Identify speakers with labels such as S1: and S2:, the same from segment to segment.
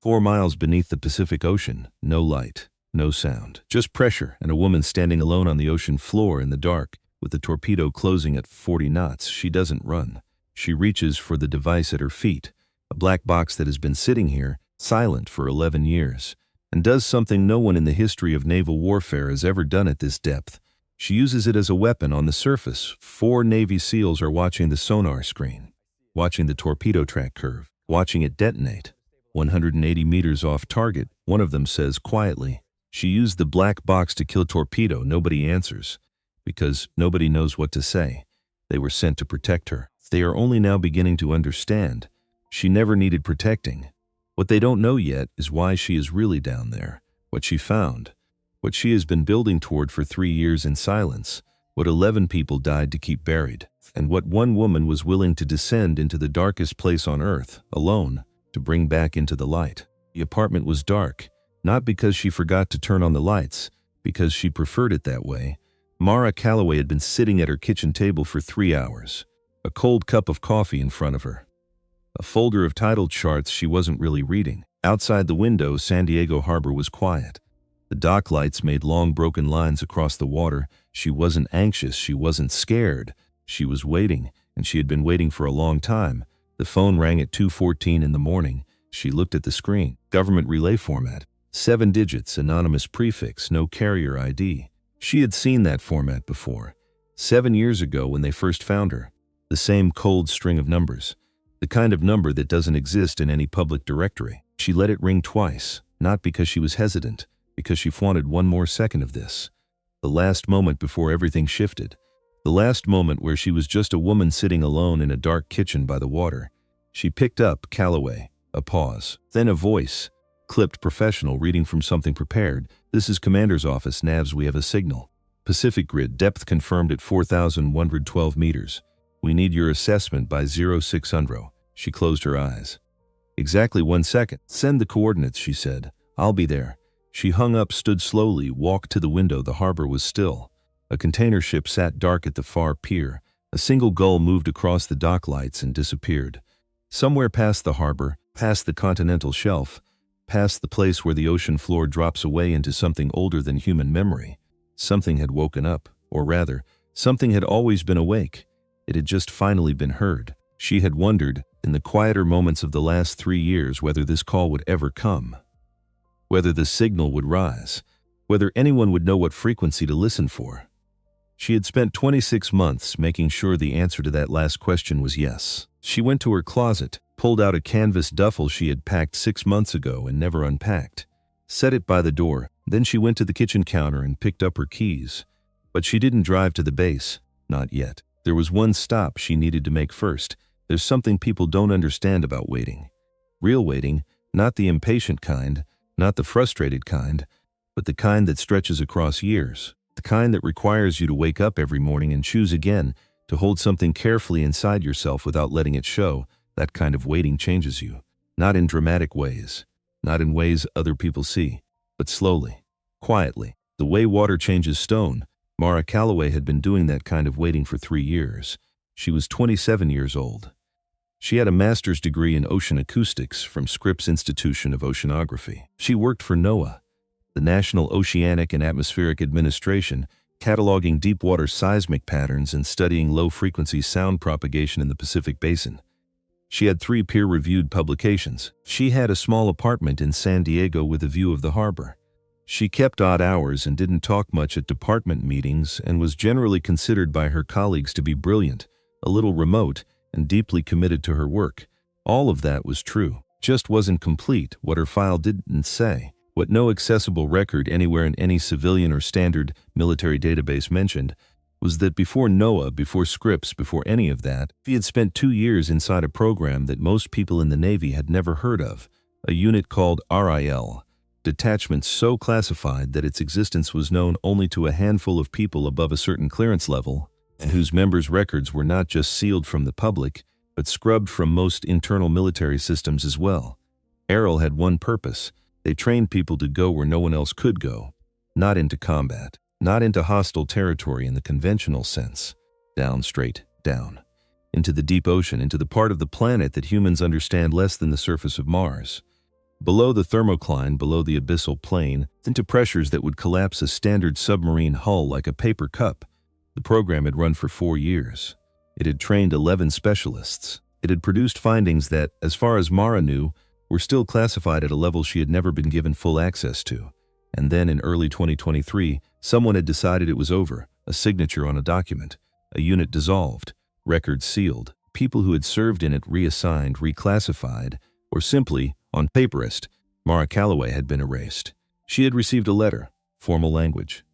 S1: 4 miles beneath the Pacific Ocean, no light, no sound, just pressure and a woman standing alone on the ocean floor in the dark, with the torpedo closing at 40 knots. She doesn't run. She reaches for the device at her feet, a black box that has been sitting here, silent for 11 years, and does something no one in the history of naval warfare has ever done at this depth. She uses it as a weapon on the surface. 4 Navy SEALs are watching the sonar screen, watching the torpedo track curve, watching it detonate. 180 meters off target, one of them says quietly, "She used the black box to kill Torpedo." Nobody answers, because nobody knows what to say. They were sent to protect her. They are only now beginning to understand. She never needed protecting. What they don't know yet is why she is really down there, what she found, what she has been building toward for 3 years in silence, what 11 people died to keep buried, and what one woman was willing to descend into the darkest place on earth, alone, to bring back into the light. The apartment was dark, not because she forgot to turn on the lights, because she preferred it that way. Mara Calloway had been sitting at her kitchen table for 3 hours, a cold cup of coffee in front of her. A folder of title charts she wasn't really reading. Outside the window, San Diego Harbor was quiet. The dock lights made long broken lines across the water. She wasn't anxious, she wasn't scared. She was waiting, and she had been waiting for a long time. The phone rang at 2:14 in the morning. She looked at the screen. Government relay format. 7 digits, anonymous prefix, no carrier ID. She had seen that format before. 7 years ago when they first found her. The same cold string of numbers. The kind of number that doesn't exist in any public directory. She let it ring twice, not because she was hesitant, because she wanted one more second of this. The last moment before everything shifted. The last moment where she was just a woman sitting alone in a dark kitchen by the water. She picked up Calloway. A pause. Then a voice. Clipped professional, reading from something prepared. "This is Commander's Office, NAVS, we have a signal. Pacific Grid, depth confirmed at 4,112 meters. We need your assessment by 0600. She closed her eyes. "Exactly 1 second. Send the coordinates," she said. "I'll be there." She hung up, stood slowly, walked to the window. The harbor was still. A container ship sat dark at the far pier. A single gull moved across the dock lights and disappeared. Somewhere past the harbor, past the continental shelf, past the place where the ocean floor drops away into something older than human memory, something had woken up, or rather, something had always been awake. It had just finally been heard. She had wondered, in the quieter moments of the last 3 years, whether this call would ever come, whether the signal would rise, whether anyone would know what frequency to listen for. She had spent 26 months making sure the answer to that last question was yes. She went to her closet, pulled out a canvas duffel she had packed 6 months ago and never unpacked, set it by the door. Then she went to the kitchen counter and picked up her keys. But she didn't drive to the base, not yet. There was one stop she needed to make first. There's something people don't understand about waiting. Real waiting, not the impatient kind, not the frustrated kind, but the kind that stretches across years. The kind that requires you to wake up every morning and choose again, to hold something carefully inside yourself without letting it show. That kind of waiting changes you. Not in dramatic ways, not in ways other people see, but slowly, quietly. The way water changes stone. Mara Calloway had been doing that kind of waiting for 3 years. She was 27 years old. She had a master's degree in ocean acoustics from Scripps Institution of Oceanography. She worked for NOAA, the National Oceanic and Atmospheric Administration, cataloging deep-water seismic patterns and studying low-frequency sound propagation in the Pacific Basin. She had 3 peer-reviewed publications. She had a small apartment in San Diego with a view of the harbor. She kept odd hours and didn't talk much at department meetings and was generally considered by her colleagues to be brilliant, a little remote, and deeply committed to her work. All of that was true. Just wasn't complete. What her file didn't say, what no accessible record anywhere in any civilian or standard military database mentioned, was that before NOAA, before Scripps, before any of that, she had spent 2 years inside a program that most people in the Navy had never heard of, a unit called RIL. Detachment so classified that its existence was known only to a handful of people above a certain clearance level, and whose members' records were not just sealed from the public, but scrubbed from most internal military systems as well. RIL had one purpose. They trained people to go where no one else could go, not into combat, not into hostile territory in the conventional sense, down, straight down, into the deep ocean, into the part of the planet that humans understand less than the surface of Mars. below the thermocline, below the abyssal plane, into pressures that would collapse a standard submarine hull like a paper cup. The program had run for 4 years. It had trained 11 specialists. It had produced findings that, as far as Mara knew, were still classified at a level she had never been given full access to. And then in early 2023, someone had decided it was over, a signature on a document, a unit dissolved, records sealed, people who had served in it reassigned, reclassified, or simply, on paperist, Mara Calloway had been erased. She had received a letter, formal language.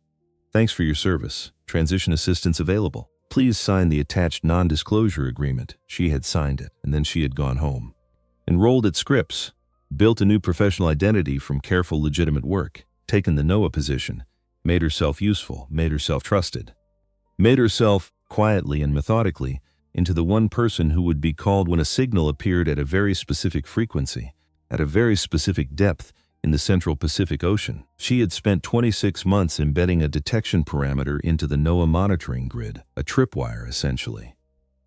S1: Thanks for your service. Transition assistance available. Please sign the attached non-disclosure agreement. She had signed it, and then she had gone home. Enrolled at Scripps, built a new professional identity from careful, legitimate work, taken the NOAA position, made herself useful, made herself trusted, made herself, quietly and methodically, into the one person who would be called when a signal appeared at a very specific frequency, at a very specific depth in the Central Pacific Ocean. She had spent 26 months embedding a detection parameter into the NOAA monitoring grid, a tripwire essentially.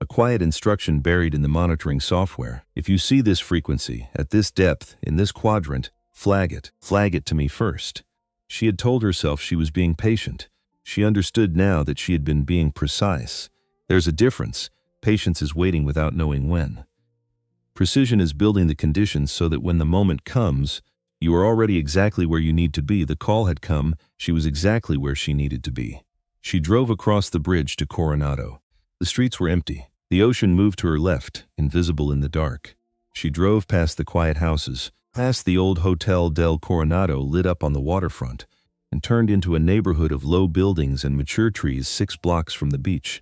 S1: A quiet instruction buried in the monitoring software. If you see this frequency, at this depth, in this quadrant, flag it to me first. She had told herself she was being patient. She understood now that she had been being precise. There's a difference. Patience is waiting without knowing when. Precision is building the conditions so that when the moment comes, you are already exactly where you need to be. The call had come. She was exactly where she needed to be. She drove across the bridge to Coronado. The streets were empty. The ocean moved to her left, invisible in the dark. She drove past the quiet houses, past the old Hotel del Coronado lit up on the waterfront, and turned into a neighborhood of low buildings and mature trees 6 blocks from the beach.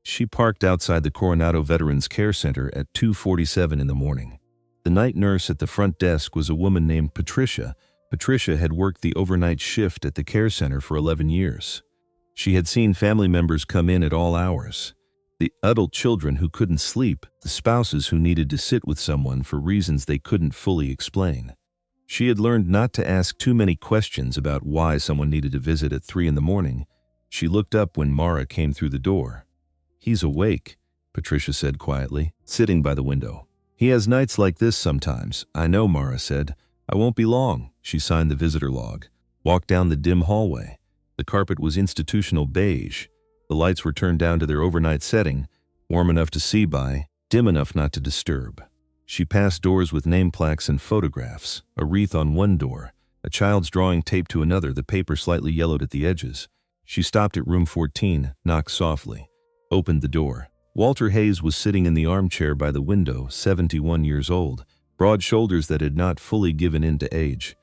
S1: She parked outside the Coronado Veterans Care Center at 2:47 in the morning. The night nurse at the front desk was a woman named Patricia. Patricia had worked the overnight shift at the care center for 11 years. She had seen family members come in at all hours. The adult children who couldn't sleep, the spouses who needed to sit with someone for reasons they couldn't fully explain. She had learned not to ask too many questions about why someone needed to visit at 3 in the morning. She looked up when Mara came through the door. "He's awake," Patricia said quietly, sitting by the window. "He has nights like this sometimes." "I know," Mara said. "I won't be long." She signed the visitor log, walked down the dim hallway. The carpet was institutional beige. The lights were turned down to their overnight setting, warm enough to see by, dim enough not to disturb. She passed doors with name plaques and photographs, a wreath on one door, a child's drawing taped to another, the paper slightly yellowed at the edges. She stopped at room 14, knocked softly, opened the door. Walter Hayes was sitting in the armchair by the window, 71 years old, broad shoulders that had not fully given in to age.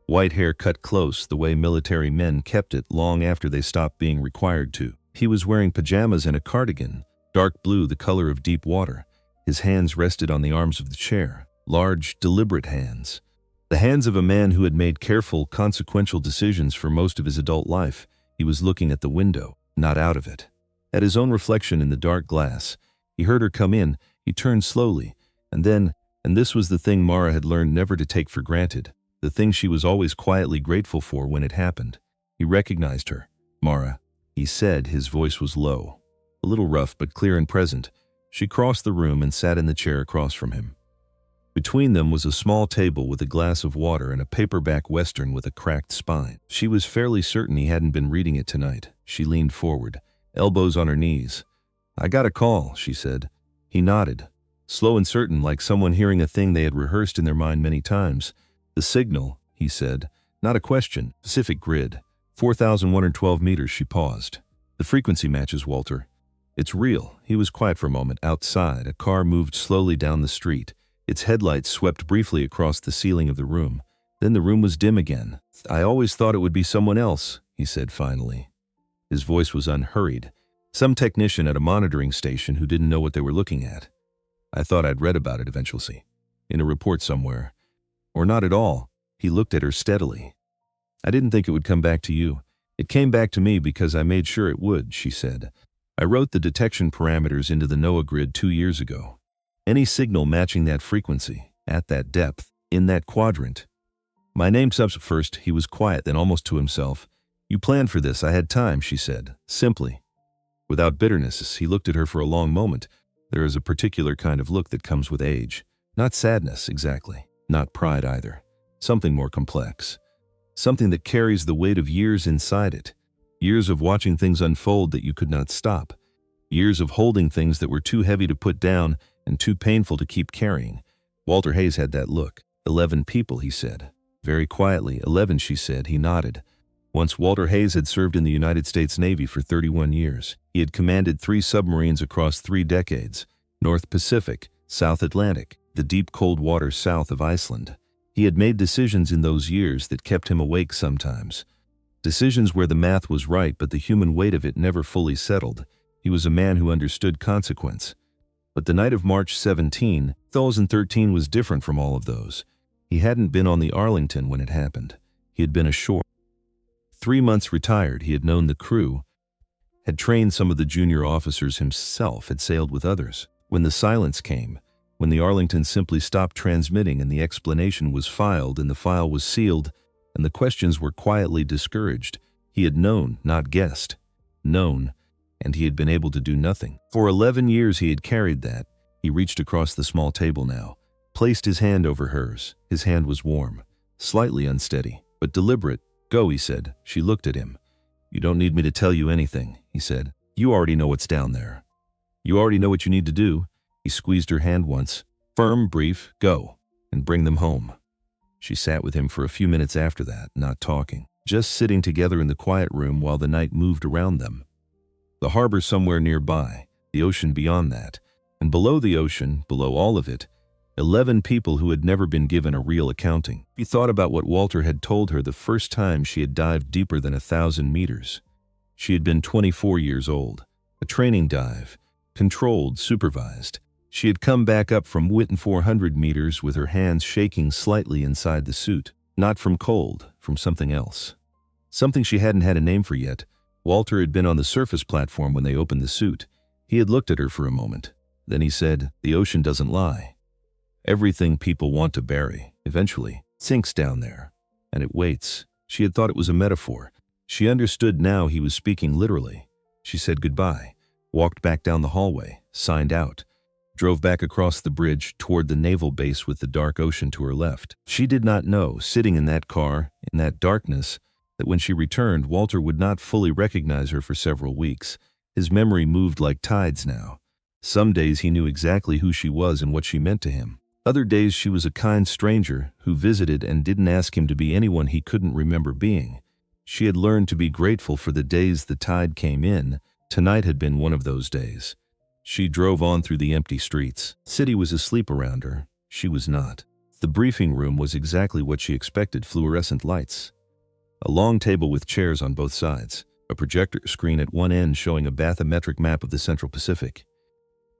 S1: White hair cut close, the way military men kept it long after they stopped being required to. He was wearing pajamas and a cardigan, dark blue, the color of deep water. His hands rested on the arms of the chair, large, deliberate hands. The hands of a man who had made careful, consequential decisions for most of his adult life. He was looking at the window, not out of it. At his own reflection in the dark glass, he heard her come in. He turned slowly, and then, and this was the thing Mara had learned never to take for granted, the thing she was always quietly grateful for when it happened. He recognized her. "Mara," he said. His voice was low, a little rough but clear and present. She crossed the room and sat in the chair across from him. Between them was a small table with a glass of water and a paperback Western with a cracked spine. She was fairly certain he hadn't been reading it tonight. She leaned forward, elbows on her knees. "I got a call," she said. He nodded, slow and certain, like someone hearing a thing they had rehearsed in their mind many times. "The signal," he said. "Not a question. Pacific grid. 4,112 meters." She paused. "The frequency matches, Walter. It's real." He was quiet for a moment. Outside, a car moved slowly down the street. Its headlights swept briefly across the ceiling of the room. Then the room was dim again. "I always thought it would be someone else," he said finally. His voice was unhurried. "Some technician at a monitoring station who didn't know what they were looking at. I thought I'd read about it eventually, in a report somewhere. Or not at all." He looked at her steadily. "I didn't think it would come back to you. It came back to me because I made sure it would," she said. "I wrote the detection parameters into the NOAA grid 2 years ago. Any signal matching that frequency, at that depth, in that quadrant. My name's up first." He was quiet, then almost to himself. "You planned for this. I had time," she said, simply, without bitterness. He looked at her for a long moment. There is a particular kind of look that comes with age. Not sadness, exactly. Not pride either. something more complex. Something that carries the weight of years inside it. Years of watching things unfold that you could not stop. Years of holding things that were too heavy to put down and too painful to keep carrying. Walter Hayes had that look. 11 people, he said. Very quietly, 11, she said. He nodded. Once Walter Hayes had served in the United States Navy for 31 years. He had commanded 3 submarines across 3 decades. North Pacific, South Atlantic, the deep cold waters south of Iceland. He had made decisions in those years that kept him awake sometimes. Decisions where the math was right but the human weight of it never fully settled. He was a man who understood consequence. But the night of March 17, 2013 was different from all of those. He hadn't been on the Arlington when it happened. He had been ashore. 3 months retired, he had known the crew, had trained some of the junior officers himself, had sailed with others. When the silence came, when the Arlington simply stopped transmitting and the explanation was filed and the file was sealed and the questions were quietly discouraged, he had known, not guessed. Known, and he had been able to do nothing. For 11 years he had carried that. He reached across the small table now, placed his hand over hers. His hand was warm, slightly unsteady, but deliberate. Go, he said. She looked at him. You don't need me to tell you anything, he said. You already know what's down there. You already know what you need to do. He squeezed her hand once. Firm, brief, go, and bring them home. She sat with him for a few minutes after that, not talking, just sitting together in the quiet room while the night moved around them. The harbor somewhere nearby, the ocean beyond that, and below the ocean, below all of it, 11 people who had never been given a real accounting. She thought about what Walter had told her the first time she had dived deeper than 1,000 meters. She had been 24 years old. A training dive, controlled, supervised. She had come back up from Witten 400 meters with her hands shaking slightly inside the suit. Not from cold, from something else. Something she hadn't had a name for yet. Walter had been on the surface platform when they opened the suit. He had looked at her for a moment. Then he said, the ocean doesn't lie. Everything people want to bury, eventually, sinks down there. And it waits. She had thought it was a metaphor. She understood now he was speaking literally. She said goodbye, walked back down the hallway, signed out, drove back across the bridge toward the naval base with the dark ocean to her left. She did not know, sitting in that car, in that darkness, that when she returned, Walter would not fully recognize her for several weeks. His memory moved like tides now. Some days he knew exactly who she was and what she meant to him. Other days she was a kind stranger who visited and didn't ask him to be anyone he couldn't remember being. She had learned to be grateful for the days the tide came in. Tonight had been one of those days. She drove on through the empty streets. City was asleep around her. She was not. The briefing room was exactly what she expected, fluorescent lights. A long table with chairs on both sides. A projector screen at one end showing a bathymetric map of the Central Pacific.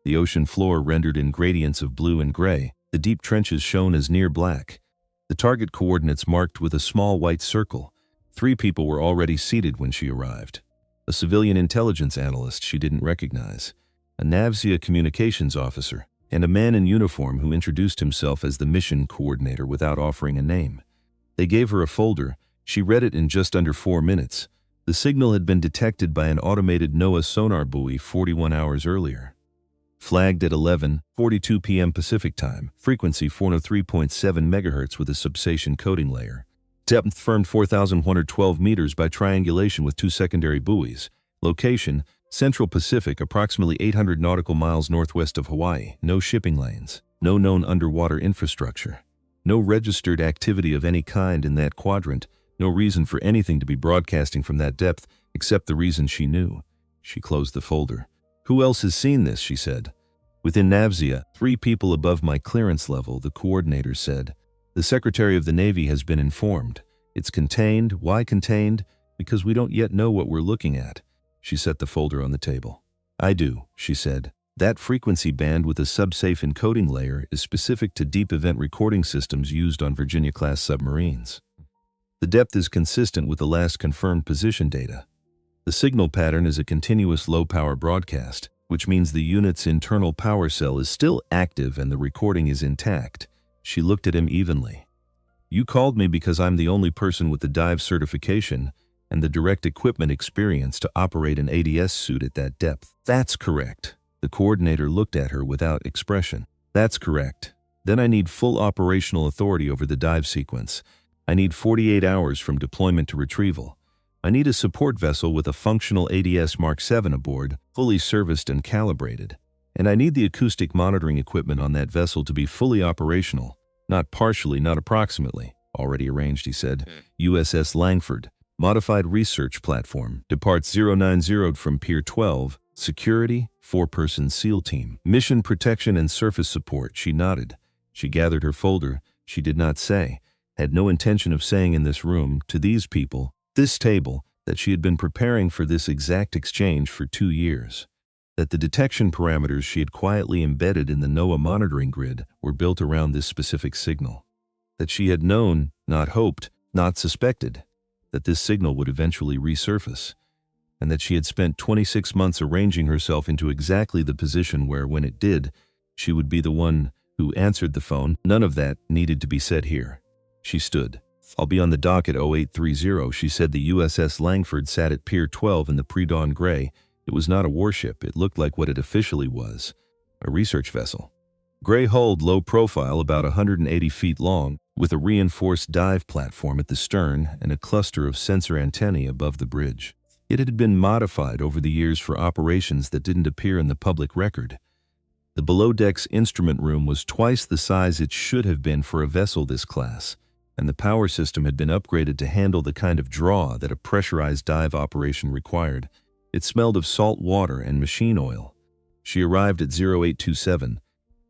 S1: The ocean floor rendered in gradients of blue and gray. The deep trenches shown as near black. The target coordinates marked with a small white circle. 3 people were already seated when she arrived. A civilian intelligence analyst she didn't recognize, a NAVSEA communications officer, and a man in uniform who introduced himself as the mission coordinator without offering a name. They gave her a folder. She read it in just under 4 minutes. The signal had been detected by an automated NOAA sonar buoy 41 hours earlier. Flagged at 11:42 p.m. Pacific Time, frequency 403.7 MHz with a substation coding layer. Depth firmed 4,112 meters by triangulation with 2 secondary buoys. Location, Central Pacific, approximately 800 nautical miles northwest of Hawaii. No shipping lanes. No known underwater infrastructure. No registered activity of any kind in that quadrant. No reason for anything to be broadcasting from that depth, except the reason she knew. She closed the folder. Who else has seen this, she said. Within NAVSEA, 3 people above my clearance level, the coordinator said. The Secretary of the Navy has been informed. It's contained. Why contained? Because we don't yet know what we're looking at. She set the folder on the table. I do, she said. That frequency band with a sub-safe encoding layer is specific to deep event recording systems used on Virginia-class submarines. The depth is consistent with the last confirmed position data. The signal pattern is a continuous low-power broadcast, which means the unit's internal power cell is still active and the recording is intact. She looked at him evenly. You called me because I'm the only person with the dive certification and the direct equipment experience to operate an ADS suit at that depth. That's correct. The coordinator looked at her without expression. That's correct. Then I need full operational authority over the dive sequence. I need 48 hours from deployment to retrieval. I need a support vessel with a functional ADS Mark 7 aboard, fully serviced and calibrated. And I need the acoustic monitoring equipment on that vessel to be fully operational. Not partially, not approximately. Already arranged, he said. USS Langford. Modified research platform. Departs 090 from Pier 12. Security, 4-person SEAL team. Mission protection and surface support. She nodded. She gathered her folder. She did not say, had no intention of saying in this room, to these people, this table, that she had been preparing for this exact exchange for 2 years. That the detection parameters she had quietly embedded in the NOAA monitoring grid were built around this specific signal. That she had known, not hoped, not suspected, that this signal would eventually resurface, and that she had spent 26 months arranging herself into exactly the position where, when it did, she would be the one who answered the phone. None of that needed to be said here. She stood. I'll be on the dock at 0830, she said. The USS Langford sat at Pier 12 in the pre-dawn gray. It was not a warship. It looked like what it officially was, a research vessel. Gray-hulled, low profile, about 180 feet long, with a reinforced dive platform at the stern and a cluster of sensor antennae above the bridge. It had been modified over the years for operations that didn't appear in the public record. The below-decks instrument room was twice the size it should have been for a vessel this class, and the power system had been upgraded to handle the kind of draw that a pressurized dive operation required. It smelled of salt water and machine oil. She arrived at 0827.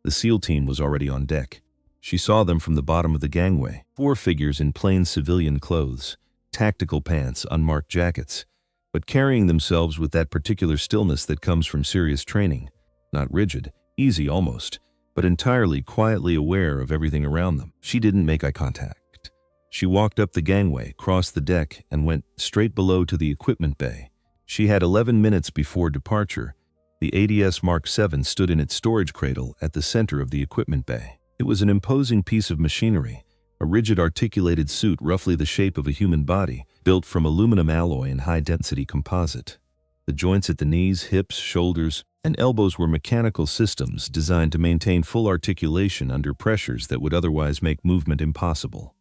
S1: The SEAL team was already on deck. She saw them from the bottom of the gangway. 4 figures in plain civilian clothes, tactical pants, unmarked jackets, but carrying themselves with that particular stillness that comes from serious training. Not rigid, easy almost, but entirely quietly aware of everything around them. She didn't make eye contact. She walked up the gangway, crossed the deck, and went straight below to the equipment bay. She had 11 minutes before departure. The ADS Mark 7 stood in its storage cradle at the center of the equipment bay. It was an imposing piece of machinery, a rigid articulated suit roughly the shape of a human body, built from aluminum alloy and high-density composite. The joints at the knees, hips, shoulders, and elbows were mechanical systems designed to maintain full articulation under pressures that would otherwise make movement impossible.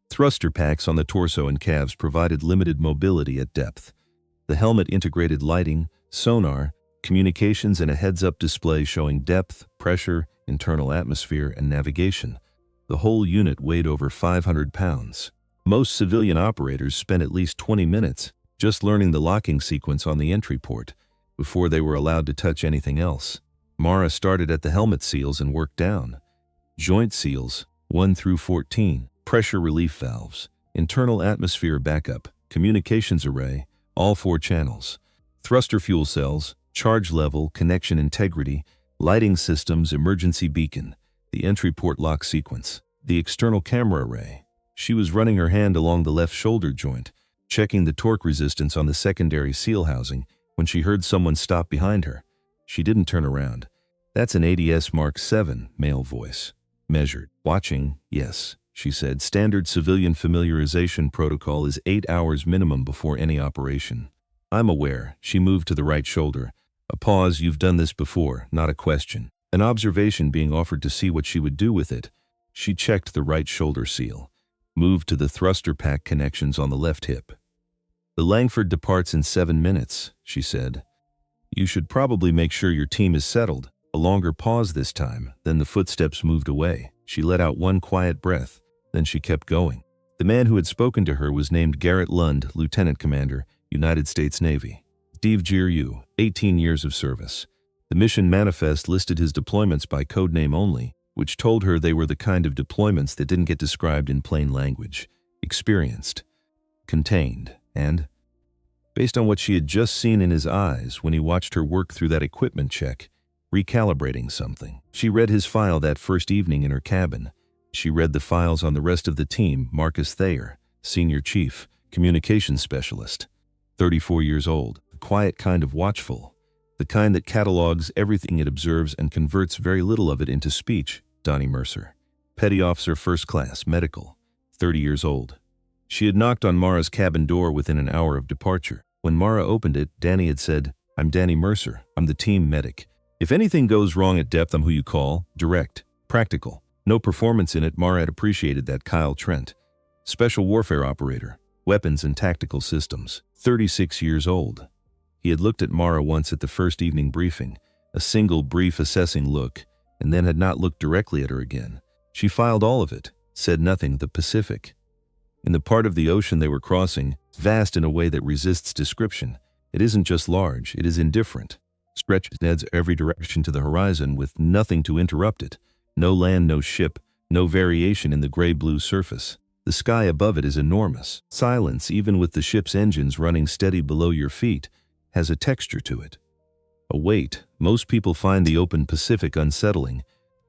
S1: Thruster packs on the torso and calves provided limited mobility at depth. The helmet integrated lighting, sonar, communications, and a heads-up display showing depth, pressure, internal atmosphere, and navigation. The whole unit weighed over 500 pounds. Most civilian operators spent at least 20 minutes just learning the locking sequence on the entry port before they were allowed to touch anything else. Mara started at the helmet seals and worked down. Joint seals, 1 through 14, pressure relief valves, internal atmosphere backup, communications array, all 4 channels, thruster fuel cells, charge level, connection integrity, lighting systems, emergency beacon, the entry port lock sequence, the external camera array. She was running her hand along the left shoulder joint, checking the torque resistance on the secondary seal housing, when she heard someone stop behind her. She didn't turn around. That's an ADS Mark 7, male voice. Measured. Watching, yes, she said. Standard civilian familiarization protocol is 8 hours minimum before any operation. I'm aware. She moved to the right shoulder. A pause. You've done this before, not a question. An observation being offered to see what she would do with it. She checked the right shoulder seal. Moved to the thruster pack connections on the left hip. The Langford departs in 7 minutes, she said. You should probably make sure your team is settled. A longer pause this time, then the footsteps moved away. She let out one quiet breath, then she kept going. The man who had spoken to her was named Garrett Lund, Lieutenant Commander, United States Navy. Steve Giroux, 18 years of service. The mission manifest listed his deployments by codename only, which told her they were the kind of deployments that didn't get described in plain language. Experienced, contained, and, based on what she had just seen in his eyes when he watched her work through that equipment check, recalibrating something. She read his file that first evening in her cabin. She read the files on the rest of the team. Marcus Thayer, Senior Chief, Communications Specialist, 34 years old, the quiet kind of watchful, the kind that catalogs everything it observes and converts very little of it into speech. Donnie Mercer, Petty Officer First Class, Medical, 30 years old. She had knocked on Mara's cabin door within an hour of departure. When Mara opened it, Danny had said, I'm Danny Mercer. I'm the team medic. If anything goes wrong at depth, I'm who you call. Direct. Practical. No performance in it. Mara had appreciated that. Kyle Trent, special warfare operator, weapons and tactical systems, 36 years old. He had looked at Mara once at the first evening briefing, a single brief assessing look, and then had not looked directly at her again. She filed all of it, said nothing. The Pacific. In the part of the ocean they were crossing, vast in a way that resists description. It isn't just large, it is indifferent. Stretched heads every direction to the horizon with nothing to interrupt it. No land, no ship, no variation in the gray-blue surface. The sky above it is enormous. Silence, even with the ship's engines running steady below your feet, has a texture to it. A weight. Most people find the open Pacific unsettling.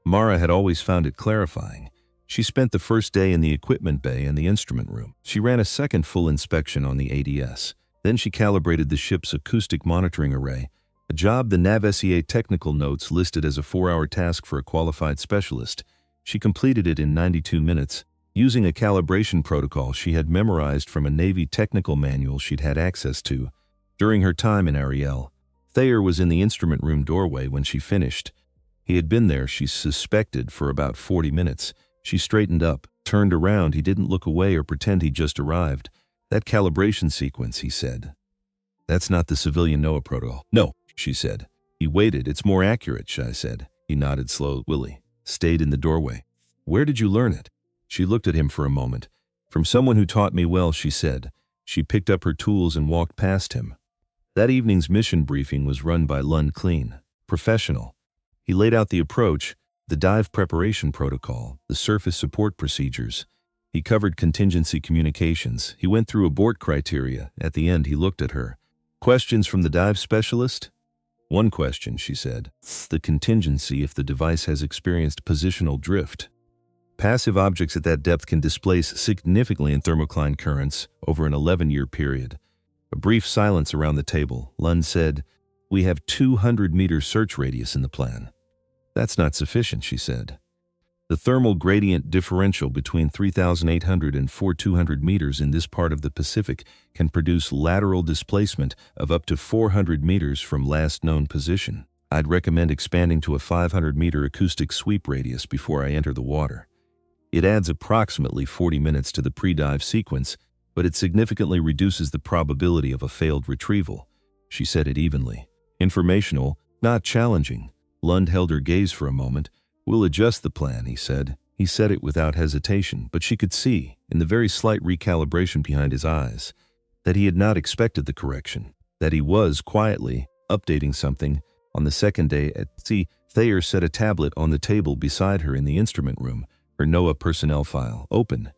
S1: Mara had always found it clarifying. She spent the first day in the equipment bay and the instrument room. She ran a second full inspection on the ADS. Then she calibrated the ship's acoustic monitoring array, a job the Navissier technical notes listed as a 4-hour task for a qualified specialist. She completed it in 92 minutes, using a calibration protocol she had memorized from a Navy technical manual she'd had access to. During her time in Ariel, Thayer was in the instrument room doorway when she finished. He had been there, she suspected, for about 40 minutes. She straightened up, turned around. He didn't look away or pretend he'd just arrived. "That calibration sequence," he said. "That's not the civilian NOAA protocol." "No," she said. He waited. "It's more accurate," I said. He nodded slowly. Willie stayed in the doorway. "Where did you learn it?" She looked at him for a moment. "From someone who taught me well," she said. She picked up her tools and walked past him. That evening's mission briefing was run by Lund Clean, professional. He laid out the approach, the dive preparation protocol, the surface support procedures. He covered contingency communications. He went through abort criteria. At the end, he looked at her. "Questions from the dive specialist?" "One question," she said. "The contingency if the device has experienced positional drift. Passive objects at that depth can displace significantly in thermocline currents over an 11-year period." A brief silence around the table. Lund said, "We have 200-meter search radius in the plan." "That's not sufficient," she said. "The thermal gradient differential between 3,800 and 4,200 meters in this part of the Pacific can produce lateral displacement of up to 400 meters from last known position. I'd recommend expanding to a 500-meter acoustic sweep radius before I enter the water. It adds approximately 40 minutes to the pre-dive sequence, but it significantly reduces the probability of a failed retrieval." She said it evenly. "Informational, not challenging." Lund held her gaze for a moment. "We'll adjust the plan," he said. He said it without hesitation, but she could see, in the very slight recalibration behind his eyes, that he had not expected the correction, that he was, quietly, updating something. On the second day at sea, Thayer set a tablet on the table beside her in the instrument room, her NOAA personnel file, open.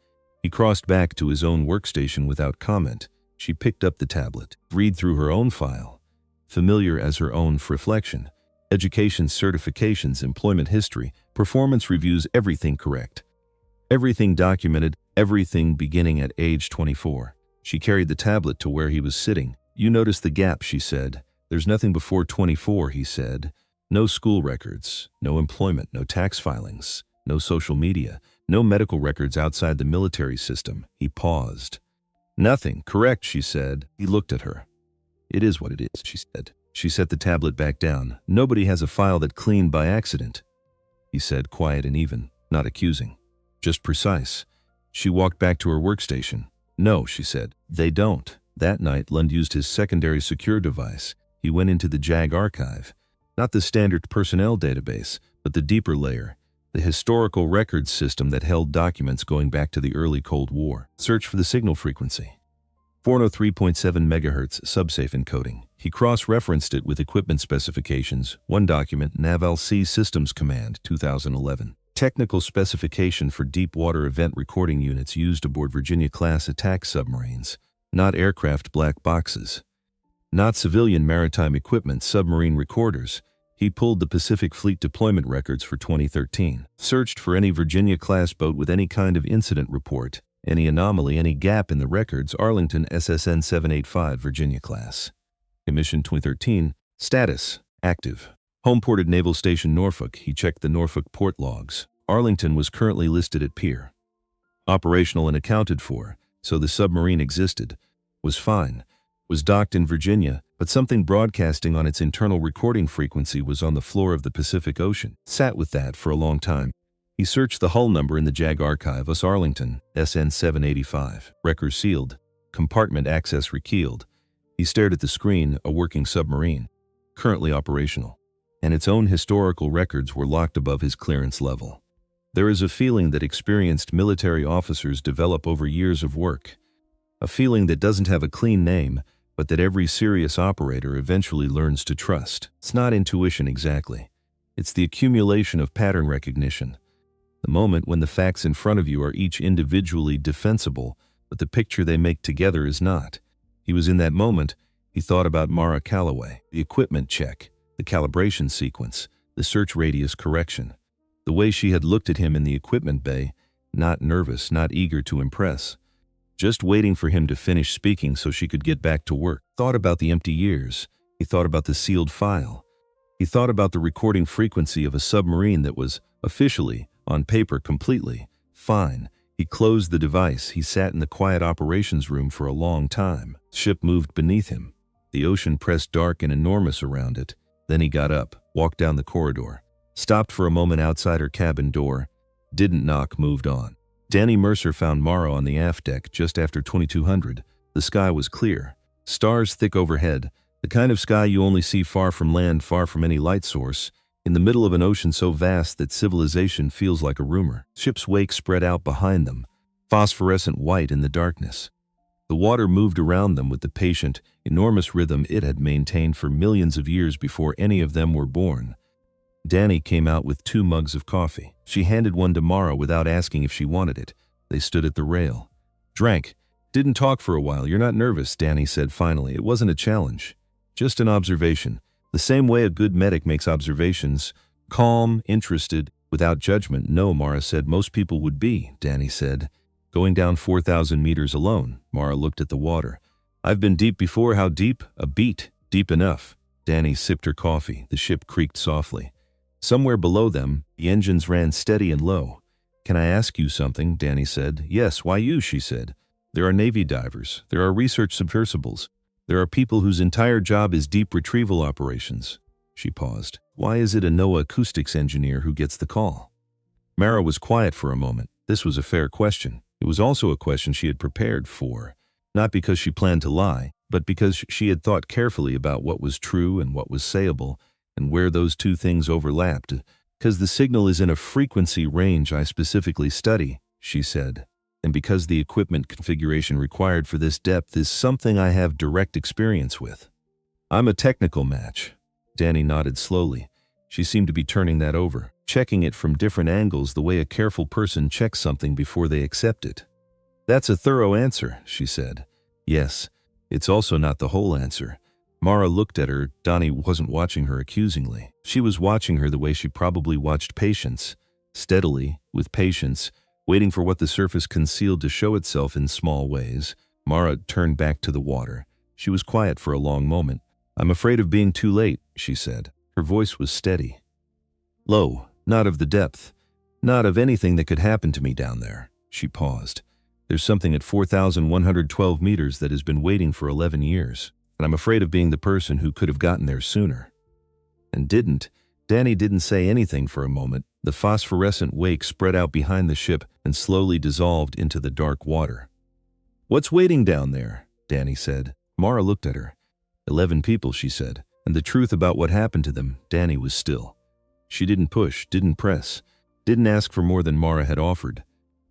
S1: He crossed back to his own workstation without comment. She picked up the tablet, read through her own file, familiar as her own reflection. Education, certifications, employment history, performance reviews, everything correct. Everything documented, everything beginning at age 24. She carried the tablet to where he was sitting. "You notice the gap," she said. "There's nothing before 24, he said. No school records, no employment, no tax filings, no social media, no medical records outside the military system." He paused. "Nothing, correct," she said. He looked at her. "It is what it is," she said. She set the tablet back down. "Nobody has a file that cleaned by accident," he said, quiet and even, not accusing, just precise. She walked back to her workstation. "No," she said, "they don't." That night, Lund used his secondary secure device. He went into the JAG archive, not the standard personnel database, but the deeper layer, the historical records system that held documents going back to the early Cold War. Search for the signal frequency. 403.7 MHz subsafe encoding. He cross-referenced it with equipment specifications. One document, NAVAL-C Systems Command, 2011. Technical specification for deep water event recording units used aboard Virginia-class attack submarines, not aircraft black boxes. Not civilian maritime equipment, submarine recorders. He pulled the Pacific Fleet deployment records for 2013. Searched for any Virginia-class boat with any kind of incident report, any anomaly, any gap in the records. Arlington SSN 785 Virginia-class. Commission 2013. Status: active. Homeported Naval Station Norfolk. He checked the Norfolk port logs. Arlington was currently listed at pier. Operational and accounted for, so the submarine existed. Was fine. Was docked in Virginia, but something broadcasting on its internal recording frequency was on the floor of the Pacific Ocean. Sat with that for a long time. He searched the hull number in the JAG archive, US Arlington, SN 785. Record sealed. Compartment access rekeeled. He stared at the screen, a working submarine, currently operational, and its own historical records were locked above his clearance level. There is a feeling that experienced military officers develop over years of work. A feeling that doesn't have a clean name, but that every serious operator eventually learns to trust. It's not intuition exactly. It's the accumulation of pattern recognition. The moment when the facts in front of you are each individually defensible, but the picture they make together is not. He was in that moment. He thought about Mara Calloway, the equipment check, the calibration sequence, the search radius correction. The way she had looked at him in the equipment bay, not nervous, not eager to impress, just waiting for him to finish speaking so she could get back to work. Thought about the empty years. He thought about the sealed file. He thought about the recording frequency of a submarine that was, officially, on paper, completely fine. He closed the device. He sat in the quiet operations room for a long time. The ship moved beneath him. The ocean pressed dark and enormous around it. Then he got up, walked down the corridor, stopped for a moment outside her cabin door, didn't knock, moved on. Danny Mercer found Mara on the aft deck just after 2200. The sky was clear. Stars thick overhead, the kind of sky you only see far from land, far from any light source, in the middle of an ocean so vast that civilization feels like a rumor. Ship's wake spread out behind them, phosphorescent white in the darkness. The water moved around them with the patient, enormous rhythm it had maintained for millions of years before any of them were born. Danny came out with 2 mugs of coffee. She handed one to Mara without asking if she wanted it. They stood at the rail. Drank. Didn't talk for a while. You're not nervous, Danny said finally. It wasn't a challenge. Just an observation. The same way a good medic makes observations. Calm, interested, without judgment. No, Mara said. Most people would be, Danny said. Going down 4,000 meters alone. Mara looked at the water. I've been deep before. How deep? A beat. Deep enough. Danny sipped her coffee. The ship creaked softly. Somewhere below them, the engines ran steady and low. Can I ask you something? Danny said. Yes, why you? She said. There are Navy divers. There are research submersibles. There are people whose entire job is deep retrieval operations. She paused. Why is it a NOAA acoustics engineer who gets the call? Mara was quiet for a moment. This was a fair question. It was also a question she had prepared for. Not because she planned to lie, but because she had thought carefully about what was true and what was sayable, and where those two things overlapped. Because the signal is in a frequency range I specifically study, she said. And because the equipment configuration required for this depth is something I have direct experience with. I'm a technical match. Danny nodded slowly. She seemed to be turning that over, checking it from different angles the way a careful person checks something before they accept it. That's a thorough answer, she said. Yes, it's also not the whole answer. Mara looked at her. Danny wasn't watching her accusingly. She was watching her the way she probably watched patience, steadily, with patience, waiting for what the surface concealed to show itself in small ways. Mara turned back to the water. She was quiet for a long moment. I'm afraid of being too late, she said. Her voice was steady. Low, not of the depth, not of anything that could happen to me down there. She paused. There's something at 4,112 meters that has been waiting for 11 years, and I'm afraid of being the person who could have gotten there sooner. And didn't. Danny didn't say anything for a moment. The phosphorescent wake spread out behind the ship and slowly dissolved into the dark water. What's waiting down there? Danny said. Mara looked at her. 11 people, she said, and the truth about what happened to them. Danny was still. She didn't push, didn't press, didn't ask for more than Mara had offered.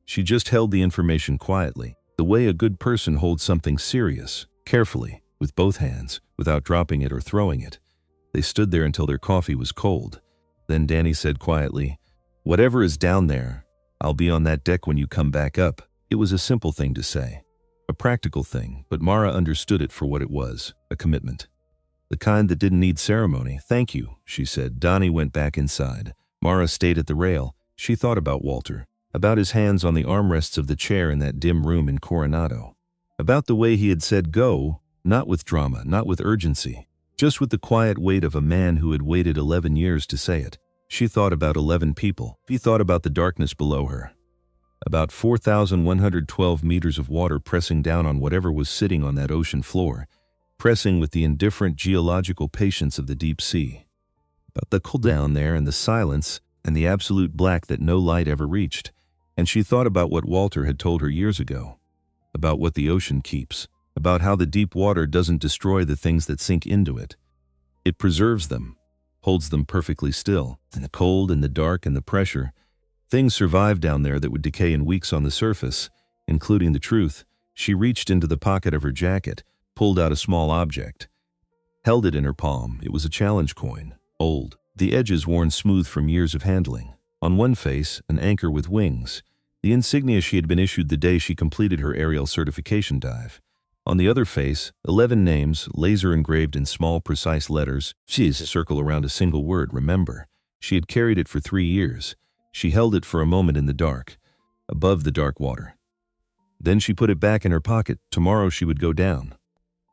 S1: She just held the information quietly, the way a good person holds something serious, carefully, with both hands, without dropping it or throwing it. They stood there until their coffee was cold. Then Danny said quietly, whatever is down there, I'll be on that deck when you come back up. It was a simple thing to say, a practical thing, but Mara understood it for what it was, a commitment. The kind that didn't need ceremony. Thank you, she said. Danny went back inside. Mara stayed at the rail. She thought about Walter, about his hands on the armrests of the chair in that dim room in Coronado, about the way he had said go, not with drama, not with urgency, just with the quiet weight of a man who had waited 11 years to say it. She thought about 11 people. She thought about the darkness below her, about 4,112 meters of water pressing down on whatever was sitting on that ocean floor, pressing with the indifferent geological patience of the deep sea. About the cool down there and the silence and the absolute black that no light ever reached. And she thought about what Walter had told her years ago, about what the ocean keeps, about how the deep water doesn't destroy the things that sink into it. It preserves them, holds them perfectly still. In the cold and the dark and the pressure, things survive down there that would decay in weeks on the surface, including the truth. She reached into the pocket of her jacket, pulled out a small object, held it in her palm. It was a challenge coin, old, the edges worn smooth from years of handling. On one face, an anchor with wings, the insignia she had been issued the day she completed her aerial certification dive. On the other face, 11 names, laser engraved in small, precise letters, circle around a single word, remember. She had carried it for 3 years. She held it for a moment in the dark, above the dark water. Then she put it back in her pocket. Tomorrow she would go down.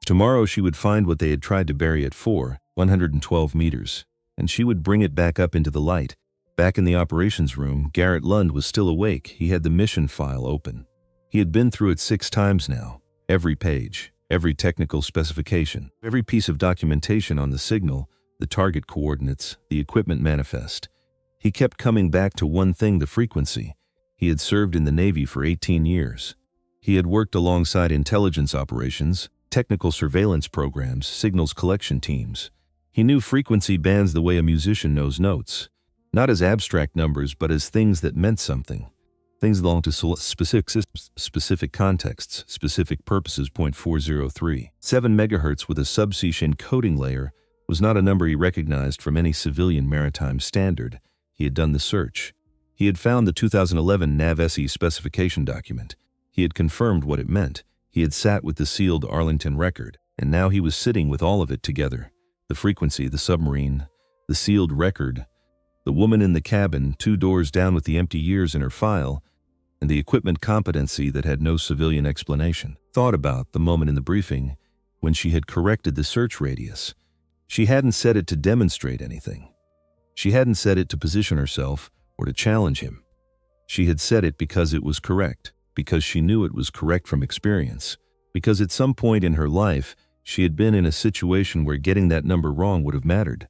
S1: Tomorrow she would find what they had tried to bury at 112 meters, and she would bring it back up into the light. Back in the operations room, Garrett Lund was still awake. He had the mission file open. He had been through it 6 times now. Every page, every technical specification, every piece of documentation on the signal, the target coordinates, the equipment manifest. He kept coming back to one thing: the frequency. He had served in the Navy for 18 years. He had worked alongside intelligence operations, technical surveillance programs, signals collection teams. He knew frequency bands the way a musician knows notes, not as abstract numbers, but as things that meant something. Things belong to specific systems, specific contexts, specific purposes. 403. 7 megahertz with a subsea encoding layer was not a number he recognized from any civilian maritime standard. He had done the search. He had found the 2011 NAV-SE specification document. He had confirmed what it meant. He had sat with the sealed Arlington record, and now he was sitting with all of it together. The frequency, the submarine, the sealed record, the woman in the cabin 2 doors down with the empty years in her file, and the equipment competency that had no civilian explanation. Thought about the moment in the briefing when she had corrected the search radius. She hadn't said it to demonstrate anything. She hadn't said it to position herself or to challenge him. She had said it because it was correct, because she knew it was correct from experience, because at some point in her life she had been in a situation where getting that number wrong would have mattered.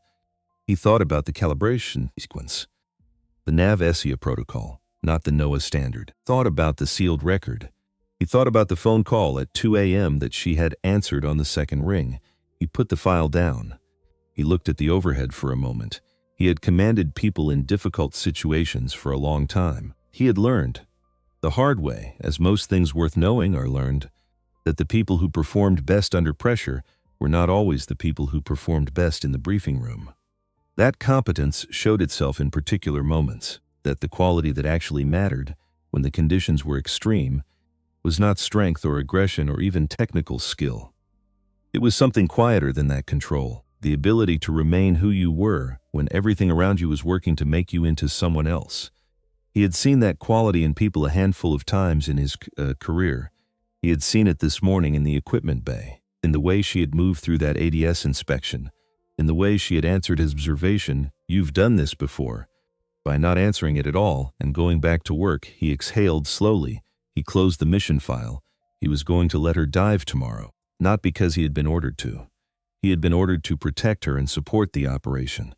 S1: He thought about the calibration sequence, the NAV-SE protocol, not the NOAA standard. Thought about the sealed record. He thought about the phone call at 2 a.m. that she had answered on the second ring. He put the file down. He looked at the overhead for a moment. He had commanded people in difficult situations for a long time. He had learned, the hard way, as most things worth knowing are learned, that the people who performed best under pressure were not always the people who performed best in the briefing room. That competence showed itself in particular moments, that the quality that actually mattered, when the conditions were extreme, was not strength or aggression or even technical skill. It was something quieter than that: control, the ability to remain who you were when everything around you was working to make you into someone else. He had seen that quality in people a handful of times in his career. He had seen it this morning in the equipment bay, in the way she had moved through that ADS inspection, in the way she had answered his observation, "You've done this before." By not answering it at all and going back to work, he exhaled slowly. He closed the mission file. He was going to let her dive tomorrow, not because he had been ordered to. He had been ordered to protect her and support the operation.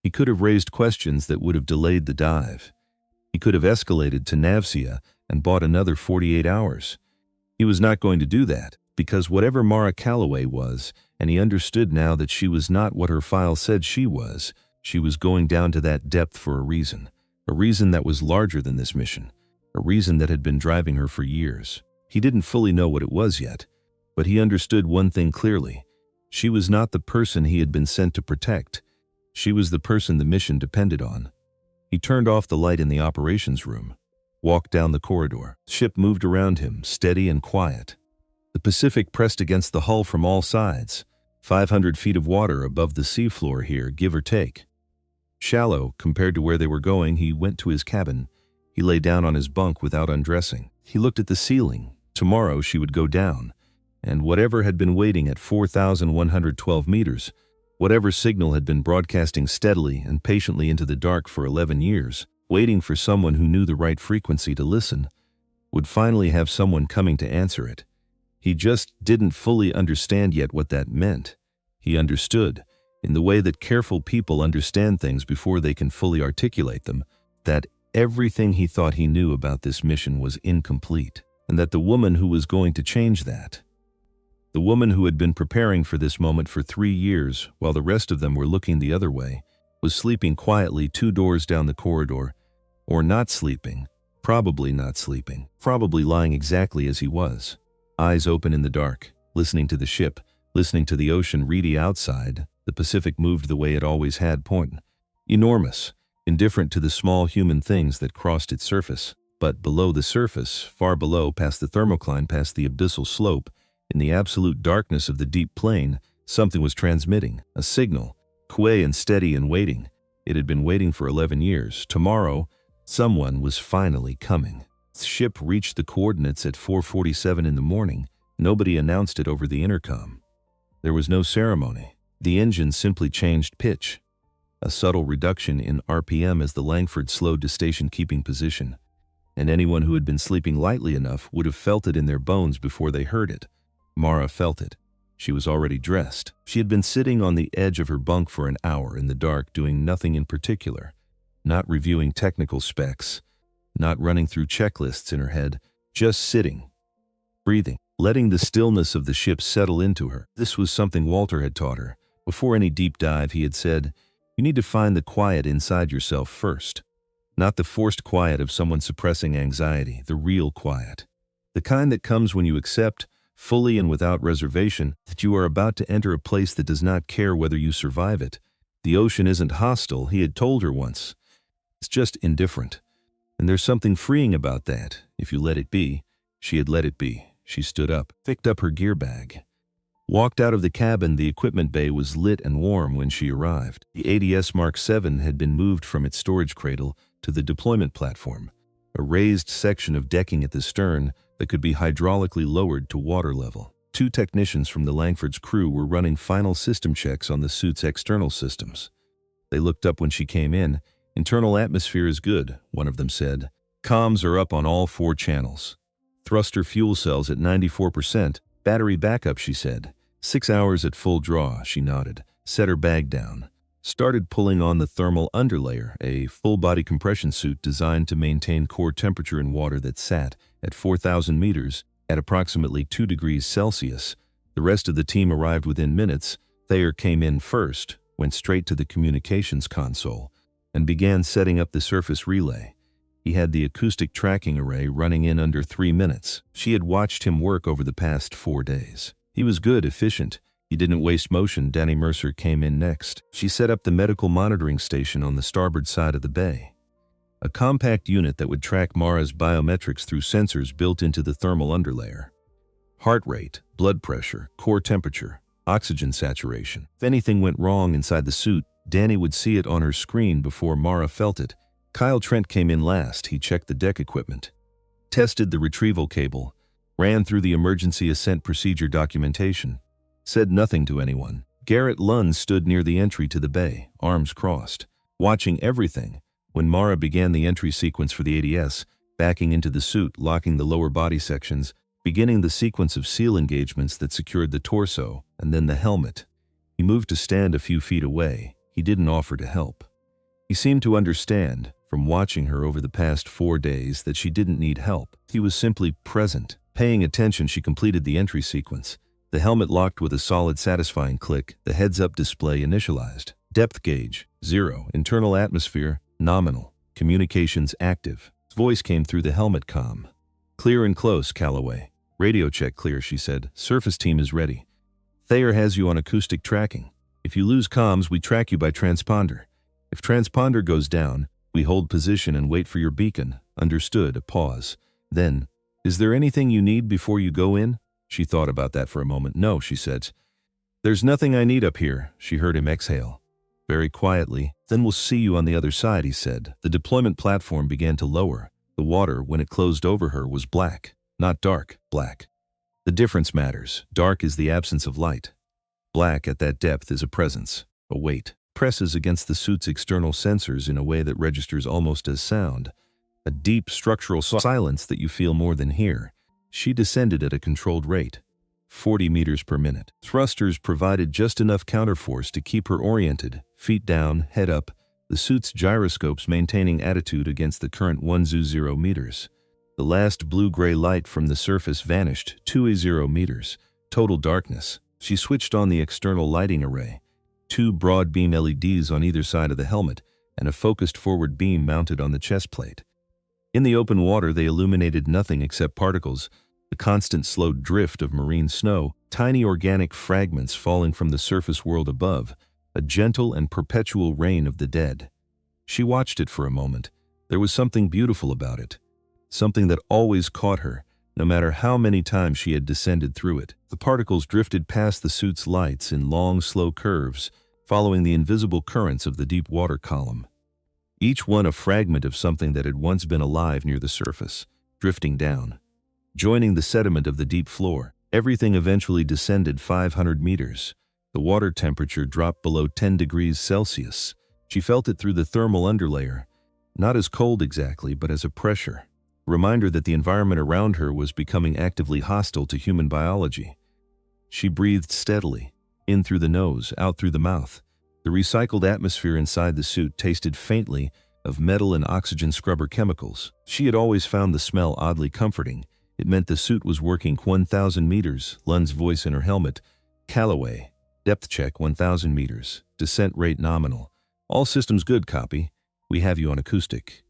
S1: He could have raised questions that would have delayed the dive. He could have escalated to NAVSEA and bought another 48 hours. He was not going to do that, because whatever Mara Calloway was, and he understood now that she was not what her file said she was going down to that depth for a reason that was larger than this mission, a reason that had been driving her for years. He didn't fully know what it was yet, but he understood one thing clearly. She was not the person he had been sent to protect. She was the person the mission depended on. He turned off the light in the operations room, walked down the corridor. Ship moved around him, steady and quiet. The Pacific pressed against the hull from all sides. 500 feet of water above the seafloor here, give or take. Shallow, compared to where they were going. He went to his cabin. He lay down on his bunk without undressing. He looked at the ceiling. Tomorrow she would go down, and whatever had been waiting at 4,112 meters, whatever signal had been broadcasting steadily and patiently into the dark for 11 years, waiting for someone who knew the right frequency to listen, would finally have someone coming to answer it. He just didn't fully understand yet what that meant. He understood. in the way that careful people understand things before they can fully articulate them, that everything he thought he knew about this mission was incomplete, and that the woman who was going to change that, the woman who had been preparing for this moment for 3 years while the rest of them were looking the other way, was sleeping quietly 2 doors down the corridor, or not sleeping, probably not sleeping, probably lying exactly as he was, eyes open in the dark, listening to the ship, listening to the ocean reedy outside. The Pacific moved the way it always had, enormous, indifferent to the small human things that crossed its surface. But below the surface, far below, past the thermocline, past the abyssal slope, in the absolute darkness of the deep plain, something was transmitting, a signal, quiet and steady and waiting. It had been waiting for 11 years. Tomorrow, someone was finally coming. The ship reached the coordinates at 4:47 in the morning. Nobody announced it over the intercom. There was no ceremony. The engine simply changed pitch, a subtle reduction in RPM as the Langford slowed to station-keeping position, and anyone who had been sleeping lightly enough would have felt it in their bones before they heard it. Mara felt it. She was already dressed. She had been sitting on the edge of her bunk for an hour in the dark, doing nothing in particular, not reviewing technical specs, not running through checklists in her head, just sitting, breathing, letting the stillness of the ship settle into her. This was something Walter had taught her. Before any deep dive, he had said, you need to find the quiet inside yourself first. Not the forced quiet of someone suppressing anxiety, the real quiet. The kind that comes when you accept, fully and without reservation, that you are about to enter a place that does not care whether you survive it. The ocean isn't hostile, he had told her once. It's just indifferent. And there's something freeing about that, if you let it be. She had let it be. She stood up, picked up her gear bag, walked out of the cabin. The equipment bay was lit and warm when she arrived. The ADS Mark VII had been moved from its storage cradle to the deployment platform, a raised section of decking at the stern that could be hydraulically lowered to water level. 2 technicians from the Langford's crew were running final system checks on the suit's external systems. They looked up when she came in. Internal atmosphere is good, one of them said. Comms are up on all 4 channels. Thruster fuel cells at 94%. Battery backup, she said. 6 hours at full draw, she nodded, set her bag down, started pulling on the thermal underlayer, a full-body compression suit designed to maintain core temperature in water that sat at 4,000 meters at approximately 2 degrees Celsius. The rest of the team arrived within minutes. Thayer came in first, went straight to the communications console, and began setting up the surface relay. He had the acoustic tracking array running in under 3 minutes. She had watched him work over the past 4 days. He was good, efficient. He didn't waste motion. Danny Mercer came in next. She set up the medical monitoring station on the starboard side of the bay, a compact unit that would track Mara's biometrics through sensors built into the thermal underlayer. Heart rate, blood pressure, core temperature, oxygen saturation. If anything went wrong inside the suit, Danny would see it on her screen before Mara felt it. Kyle Trent came in last. He checked the deck equipment, tested the retrieval cable, ran through the emergency ascent procedure documentation, said nothing to anyone. Garrett Lund stood near the entry to the bay, arms crossed, watching everything. When Mara began the entry sequence for the ADS, backing into the suit, locking the lower body sections, beginning the sequence of seal engagements that secured the torso, and then the helmet. He moved to stand a few feet away. He didn't offer to help. He seemed to understand, from watching her over the past 4 days, that she didn't need help. He was simply present. Paying attention, she completed the entry sequence. The helmet locked with a solid, satisfying click. The heads-up display initialized. Depth gauge, 0. Internal atmosphere, nominal. Communications active. His voice came through the helmet comm. Clear and close, Calloway. Radio check clear, she said. Surface team is ready. Thayer has you on acoustic tracking. If you lose comms, we track you by transponder. If transponder goes down, we hold position and wait for your beacon. Understood. A pause. Then, is there anything you need before you go in? She thought about that for a moment. No, she said. There's nothing I need up here. She heard him exhale. Very quietly. Then we'll see you on the other side, he said. The deployment platform began to lower. The water, when it closed over her, was black. Not dark, black. The difference matters. Dark is the absence of light. Black at that depth is a presence, a weight. Presses against the suit's external sensors in a way that registers almost as sound. A deep structural silence that you feel more than hear. She descended at a controlled rate. 40 meters per minute. Thrusters provided just enough counterforce to keep her oriented, feet down, head up, the suit's gyroscopes maintaining attitude against the current 120 meters. The last blue-gray light from the surface vanished, 20 meters. Total darkness. She switched on the external lighting array. 2 broad beam LEDs on either side of the helmet, and a focused forward beam mounted on the chest plate. In the open water, they illuminated nothing except particles, the constant slow drift of marine snow, tiny organic fragments falling from the surface world above, a gentle and perpetual rain of the dead. She watched it for a moment. There was something beautiful about it, something that always caught her, no matter how many times she had descended through it. The particles drifted past the suit's lights in long, slow curves, following the invisible currents of the deep water column. Each one a fragment of something that had once been alive near the surface, drifting down. Joining the sediment of the deep floor, everything eventually descended 500 meters. The water temperature dropped below 10 degrees Celsius. She felt it through the thermal underlayer, not as cold exactly, but as a pressure. A reminder that the environment around her was becoming actively hostile to human biology. She breathed steadily, in through the nose, out through the mouth. The recycled atmosphere inside the suit tasted faintly of metal and oxygen scrubber chemicals. She had always found the smell oddly comforting. It meant the suit was working 1,000 meters, Lund's voice in her helmet. Calloway. Depth check 1,000 meters. Descent rate nominal. All systems good, copy. We have you on acoustic.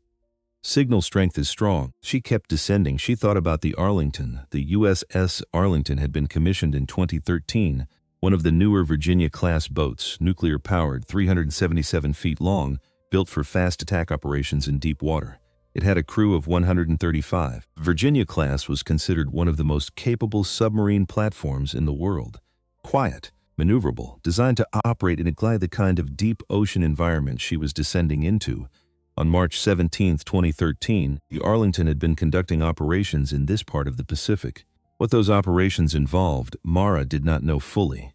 S1: Signal strength is strong. She kept descending. She thought about the Arlington. The USS Arlington had been commissioned in 2013, one of the newer Virginia-class boats, nuclear-powered, 377 feet long, built for fast attack operations in deep water. It had a crew of 135. Virginia-class was considered one of the most capable submarine platforms in the world. Quiet, maneuverable, designed to operate in the kind of deep ocean environment she was descending into. On March 17, 2013, the Arlington had been conducting operations in this part of the Pacific. What those operations involved, Mara did not know fully.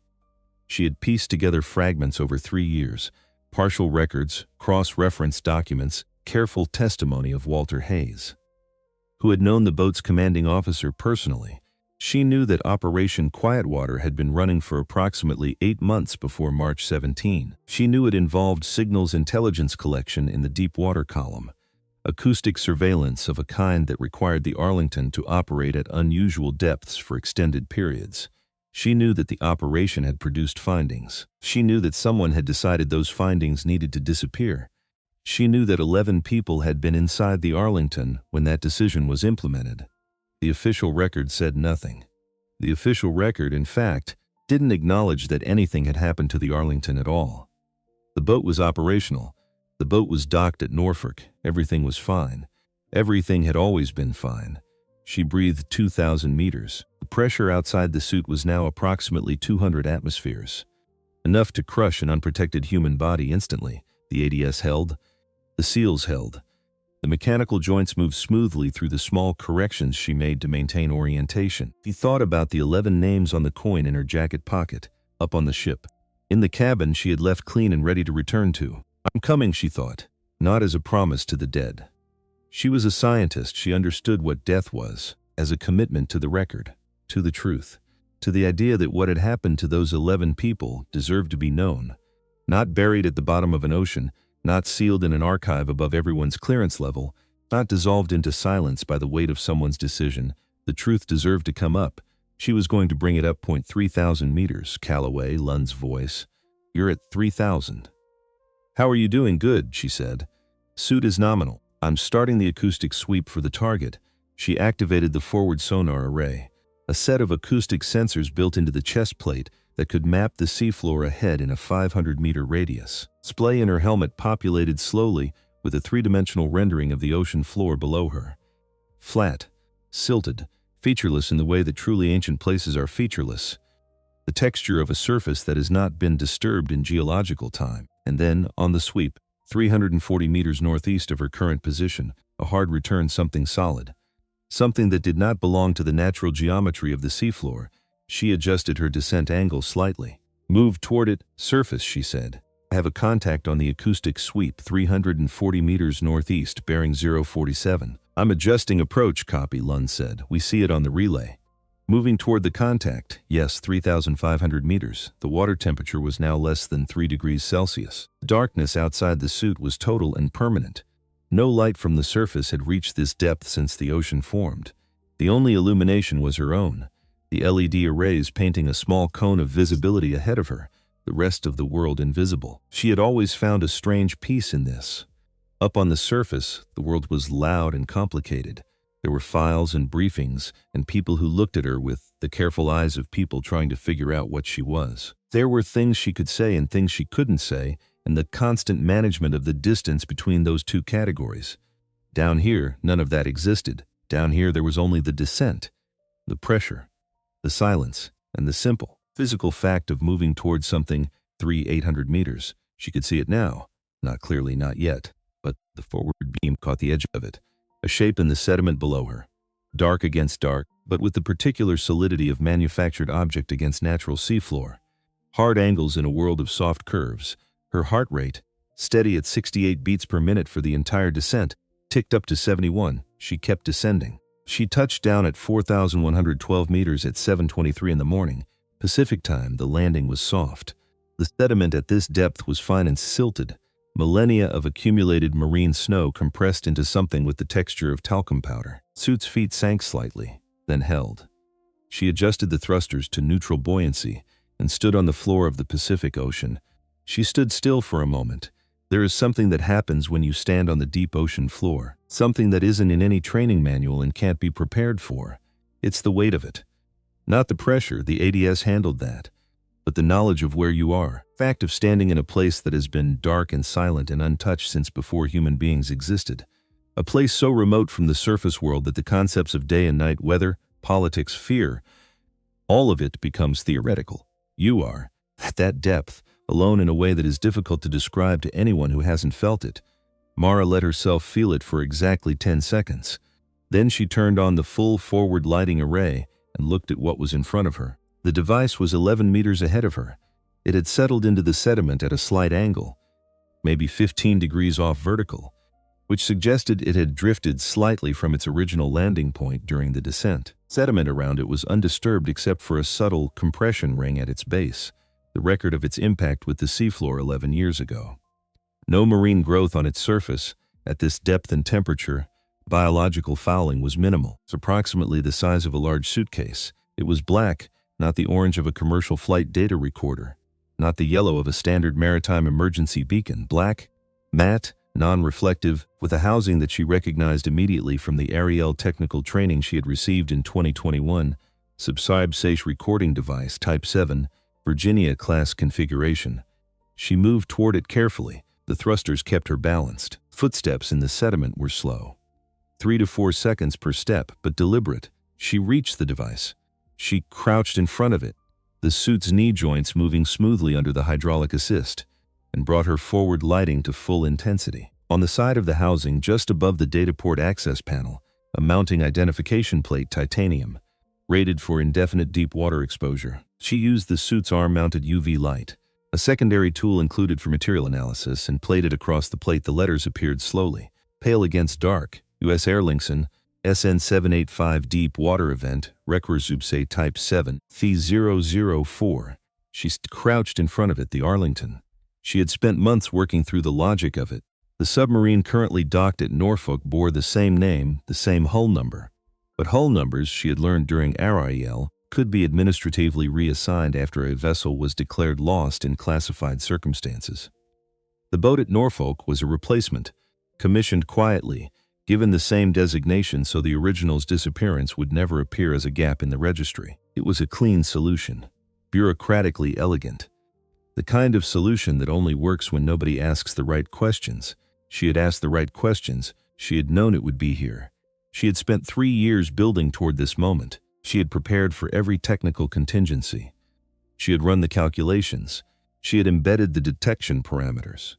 S1: She had pieced together fragments over 3 years, partial records, cross-reference documents, careful testimony of Walter Hayes, who had known the boat's commanding officer personally. She knew that Operation Quietwater had been running for approximately 8 months before March 17. She knew it involved signals intelligence collection in the deep water column, acoustic surveillance of a kind that required the Arlington to operate at unusual depths for extended periods. She knew that the operation had produced findings. She knew that someone had decided those findings needed to disappear. She knew that 11 people had been inside the Arlington when that decision was implemented. The official record said nothing. The official record, in fact, didn't acknowledge that anything had happened to the Arlington at all. The boat was operational. The boat was docked at Norfolk. Everything was fine. Everything had always been fine. She breathed 2,000 meters. The pressure outside the suit was now approximately 200 atmospheres. Enough to crush an unprotected human body instantly. The ADS held. The seals held. The mechanical joints moved smoothly through the small corrections she made to maintain orientation. She thought about the 11 names on the coin in her jacket pocket, up on the ship. In the cabin she had left clean and ready to return to. I'm coming, she thought, not as a promise to the dead. She was a scientist. She understood what death was, as a commitment to the record, to the truth, to the idea that what had happened to those 11 people deserved to be known, not buried at the bottom of an ocean, not sealed in an archive above everyone's clearance level, not dissolved into silence by the weight of someone's decision. The truth deserved to come up. She was going to bring it up 3,000 meters. Calloway, Lund's voice. You're at 3,000. How are you doing? Good, she said. Suit is nominal. I'm starting the acoustic sweep for the target. She activated the forward sonar array, a set of acoustic sensors built into the chest plate that could map the seafloor ahead in a 500-meter radius. Display in her helmet populated slowly with a three-dimensional rendering of the ocean floor below her. Flat, silted, featureless in the way that truly ancient places are featureless. The texture of a surface that has not been disturbed in geological time. And then, on the sweep, 340 meters northeast of her current position, a hard return, something solid. Something that did not belong to the natural geometry of the seafloor. She adjusted her descent angle slightly. Move toward it. Surface, she said. I have a contact on the acoustic sweep, 340 meters northeast, bearing 047. I'm adjusting approach, copy, Lund said. We see it on the relay. Moving toward the contact, yes, 3,500 meters. The water temperature was now less than 3 degrees Celsius. Darkness outside the suit was total and permanent. No light from the surface had reached this depth since the ocean formed. The only illumination was her own, the LED arrays painting a small cone of visibility ahead of her, the rest of the world invisible. She had always found a strange peace in this. Up on the surface, the world was loud and complicated. There were files and briefings, and people who looked at her with the careful eyes of people trying to figure out what she was. There were things she could say and things she couldn't say, and the constant management of the distance between those two categories. Down here, none of that existed. Down here, there was only the descent, the pressure, the silence, and the simple, physical fact of moving towards something 3,800 meters. She could see it now. Not clearly, not yet, but the forward beam caught the edge of it. A shape in the sediment below her. Dark against dark, but with the particular solidity of manufactured object against natural seafloor. Hard angles in a world of soft curves. Her heart rate, steady at 68 beats per minute for the entire descent, ticked up to 71. She kept descending. She touched down at 4,112 meters at 7:23 in the morning. Pacific time, the landing was soft. The sediment at this depth was fine and silted. Millennia of accumulated marine snow compressed into something with the texture of talcum powder. Suit's feet sank slightly, then held. She adjusted the thrusters to neutral buoyancy and stood on the floor of the Pacific Ocean. She stood still for a moment. There is something that happens when you stand on the deep ocean floor, something that isn't in any training manual and can't be prepared for. It's the weight of it. Not the pressure, the ADS handled that, but the knowledge of where you are. Fact of standing in a place that has been dark and silent and untouched since before human beings existed. A place so remote from the surface world that the concepts of day and night, weather, politics, fear, all of it becomes theoretical. You are, at that depth, alone in a way that is difficult to describe to anyone who hasn't felt it. Mara let herself feel it for exactly 10 seconds. Then she turned on the full forward lighting array and looked at what was in front of her. The device was 11 meters ahead of her. It had settled into the sediment at a slight angle, maybe 15 degrees off vertical, which suggested it had drifted slightly from its original landing point during the descent. Sediment around it was undisturbed except for a subtle compression ring at its base, the record of its impact with the seafloor 11 years ago. No marine growth on its surface. At this depth and temperature, biological fouling was minimal. It's approximately the size of a large suitcase. It was black, not the orange of a commercial flight data recorder, not the yellow of a standard maritime emergency beacon. Black, matte, non-reflective, with a housing that she recognized immediately from the Ariel technical training she had received in 2021, subscribe-safe recording device Type 7, Virginia-class configuration. She moved toward it carefully. The thrusters kept her balanced. Footsteps in the sediment were slow. 3 to 4 seconds per step, but deliberate. She reached the device. She crouched in front of it, the suit's knee joints moving smoothly under the hydraulic assist, and brought her forward lighting to full intensity. On the side of the housing, just above the data port access panel, a mounting identification plate, titanium, rated for indefinite deep water exposure. She used the suit's arm-mounted UV light, a secondary tool included for material analysis, and played it across the plate. The letters appeared slowly, pale against dark. U.S. Airlinkson, SN 785 Deep Water Event, Requisite Type 7, Phi 004. She crouched in front of it, the Arlington. She had spent months working through the logic of it. The submarine currently docked at Norfolk bore the same name, the same hull number. But hull numbers, she had learned during Ariel, could be administratively reassigned after a vessel was declared lost in classified circumstances. The boat at Norfolk was a replacement, commissioned quietly, given the same designation so the original's disappearance would never appear as a gap in the registry. It was a clean solution, bureaucratically elegant. The kind of solution that only works when nobody asks the right questions. She had asked the right questions. She had known it would be here. She had spent 3 years building toward this moment. She had prepared for every technical contingency. She had run the calculations. She had embedded the detection parameters.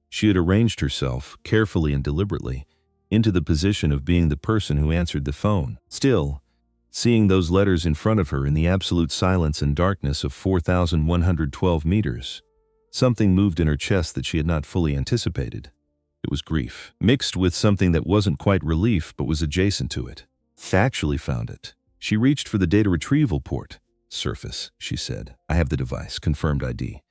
S1: She had arranged herself, carefully and deliberately, into the position of being the person who answered the phone. Still, seeing those letters in front of her in the absolute silence and darkness of 4,112 meters, something moved in her chest that she had not fully anticipated. It was grief, mixed with something that wasn't quite relief but was adjacent to it. Factually found it. She reached for the data retrieval port. Surface, she said. I have the device. Confirmed ID.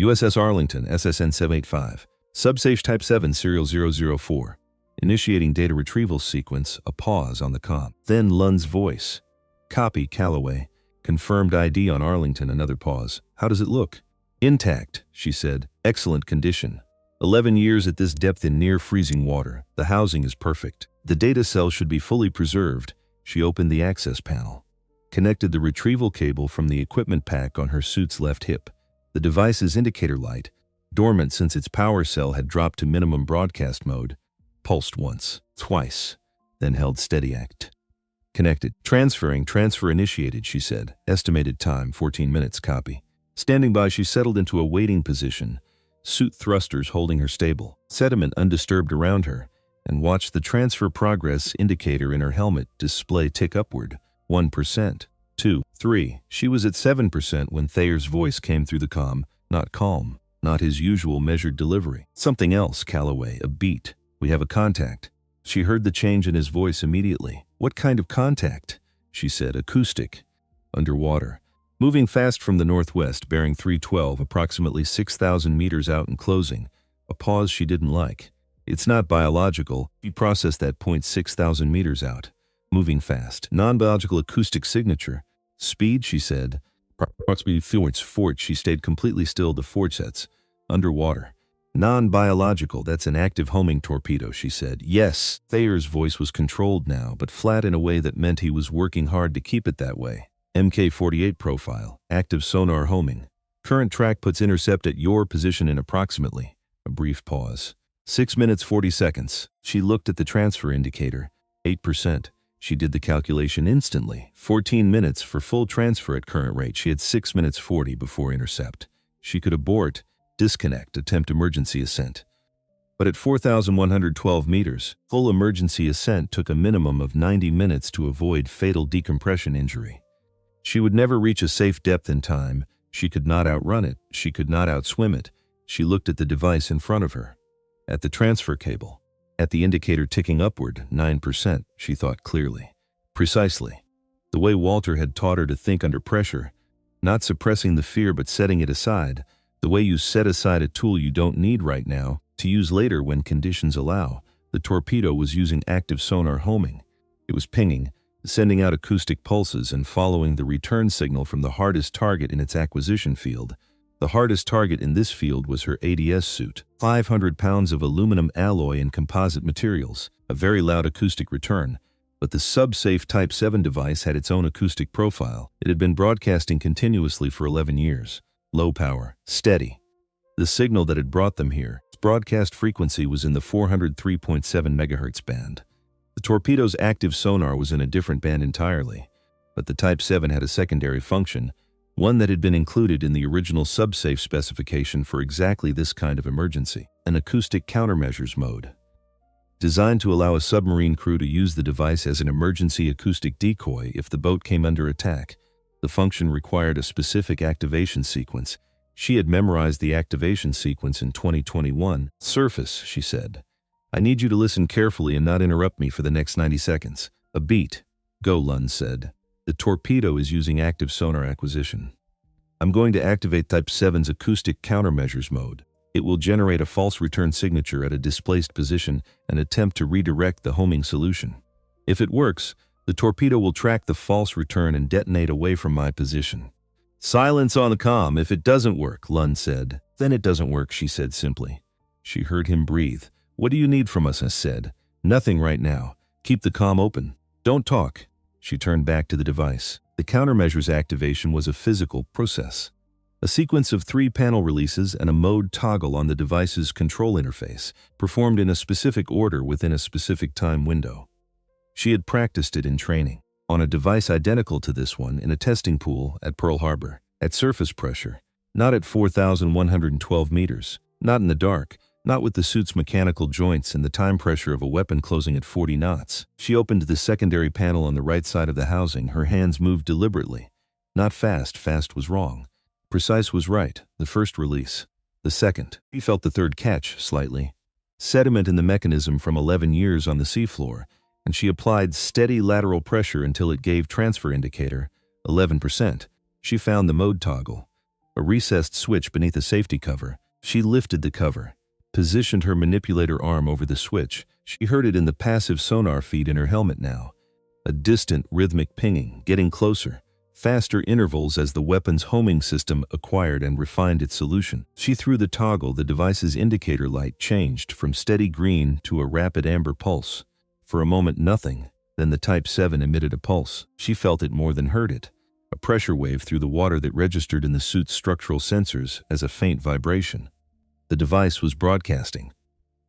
S1: USS Arlington, SSN 785. Subsafe Type 7, Serial 004. Initiating data retrieval sequence, a pause on the comm. Then Lund's voice. Copy, Calloway. Confirmed ID on Arlington, another pause. How does it look? Intact, she said. Excellent condition. 11 years at this depth in near freezing water. The housing is perfect. The data cell should be fully preserved. She opened the access panel. Connected the retrieval cable from the equipment pack on her suit's left hip. The device's indicator light, dormant since its power cell had dropped to minimum broadcast mode, pulsed once, twice, then held steady. Act. Connected. Transferring. Transfer initiated, she said. Estimated time, 14 minutes. Copy. Standing by, she settled into a waiting position, suit thrusters holding her stable, sediment undisturbed around her, and watched the transfer progress indicator in her helmet display tick upward. 1%, 2, 3. She was at 7% when Thayer's voice came through the comm. Not calm, not his usual measured delivery. Something else, Calloway, a beat. We have a contact. She heard the change in his voice immediately. What kind of contact? She said. Acoustic. Underwater. Moving fast from the northwest, bearing 312, approximately 6,000 meters out and closing. A pause she didn't like. It's not biological. She processed that point 6,000 meters out. Moving fast. Non-biological acoustic signature. Speed, she said. Approximately fort. She stayed completely still. The fortsets. Underwater. Non-biological. That's an active homing torpedo, she said. Yes. Thayer's voice was controlled now, but flat in a way that meant he was working hard to keep it that way. Mk-48 profile. Active sonar homing. Current track puts intercept at your position in approximately. A brief pause. 6 minutes 40 seconds. She looked at the transfer indicator. 8%. She did the calculation instantly. 14 minutes for full transfer at current rate. She had 6 minutes 40 before intercept. She could abort, disconnect, attempt emergency ascent. But at 4,112 meters, full emergency ascent took a minimum of 90 minutes to avoid fatal decompression injury. She would never reach a safe depth in time. She could not outrun it. She could not outswim it. She looked at the device in front of her. At the transfer cable. At the indicator ticking upward, 9%, she thought clearly. Precisely. The way Walter had taught her to think under pressure, not suppressing the fear but setting it aside, the way you set aside a tool you don't need right now, to use later when conditions allow. The torpedo was using active sonar homing. It was pinging, sending out acoustic pulses and following the return signal from the hardest target in its acquisition field. The hardest target in this field was her ADS suit. 500 pounds of aluminum alloy and composite materials, a very loud acoustic return. But the Subsafe Type 7 device had its own acoustic profile. It had been broadcasting continuously for 11 years. Low power, steady. The signal that had brought them here, its broadcast frequency was in the 403.7 MHz band. The torpedo's active sonar was in a different band entirely. But the Type 7 had a secondary function, one that had been included in the original Subsafe specification for exactly this kind of emergency, an acoustic countermeasures mode. Designed to allow a submarine crew to use the device as an emergency acoustic decoy if the boat came under attack. The function required a specific activation sequence. She had memorized the activation sequence in 2021. Surface, she said. I need you to listen carefully and not interrupt me for the next 90 seconds. A beat. Go, Lund said. The torpedo is using active sonar acquisition. I'm going to activate Type 7's acoustic countermeasures mode. It will generate a false return signature at a displaced position and attempt to redirect the homing solution. If it works, the torpedo will track the false return and detonate away from my position. Silence on the comm. If it doesn't work, Lund said. Then it doesn't work, she said simply. She heard him breathe. What do you need from us? I said. Nothing right now. Keep the comm open. Don't talk. She turned back to the device. The countermeasures activation was a physical process. A sequence of 3 panel releases and a mode toggle on the device's control interface, performed in a specific order within a specific time window. She had practiced it in training, on a device identical to this one in a testing pool at Pearl Harbor, at surface pressure, not at 4,112 meters, not in the dark, not with the suit's mechanical joints and the time pressure of a weapon closing at 40 knots. She opened the secondary panel on the right side of the housing. Her hands moved deliberately. Not fast. Fast was wrong. Precise was right. The first release. The second. He felt the third catch, slightly. Sediment in the mechanism from 11 years on the seafloor, and she applied steady lateral pressure until it gave transfer indicator 11%. She found the mode toggle, a recessed switch beneath a safety cover. She lifted the cover, positioned her manipulator arm over the switch. She heard it in the passive sonar feed in her helmet now. A distant, rhythmic pinging, getting closer. Faster intervals as the weapon's homing system acquired and refined its solution. She threw the toggle. The device's indicator light changed from steady green to a rapid amber pulse. For a moment, nothing. Then the Type 7 emitted a pulse. She felt it more than heard it. A pressure wave through the water that registered in the suit's structural sensors as a faint vibration. The device was broadcasting.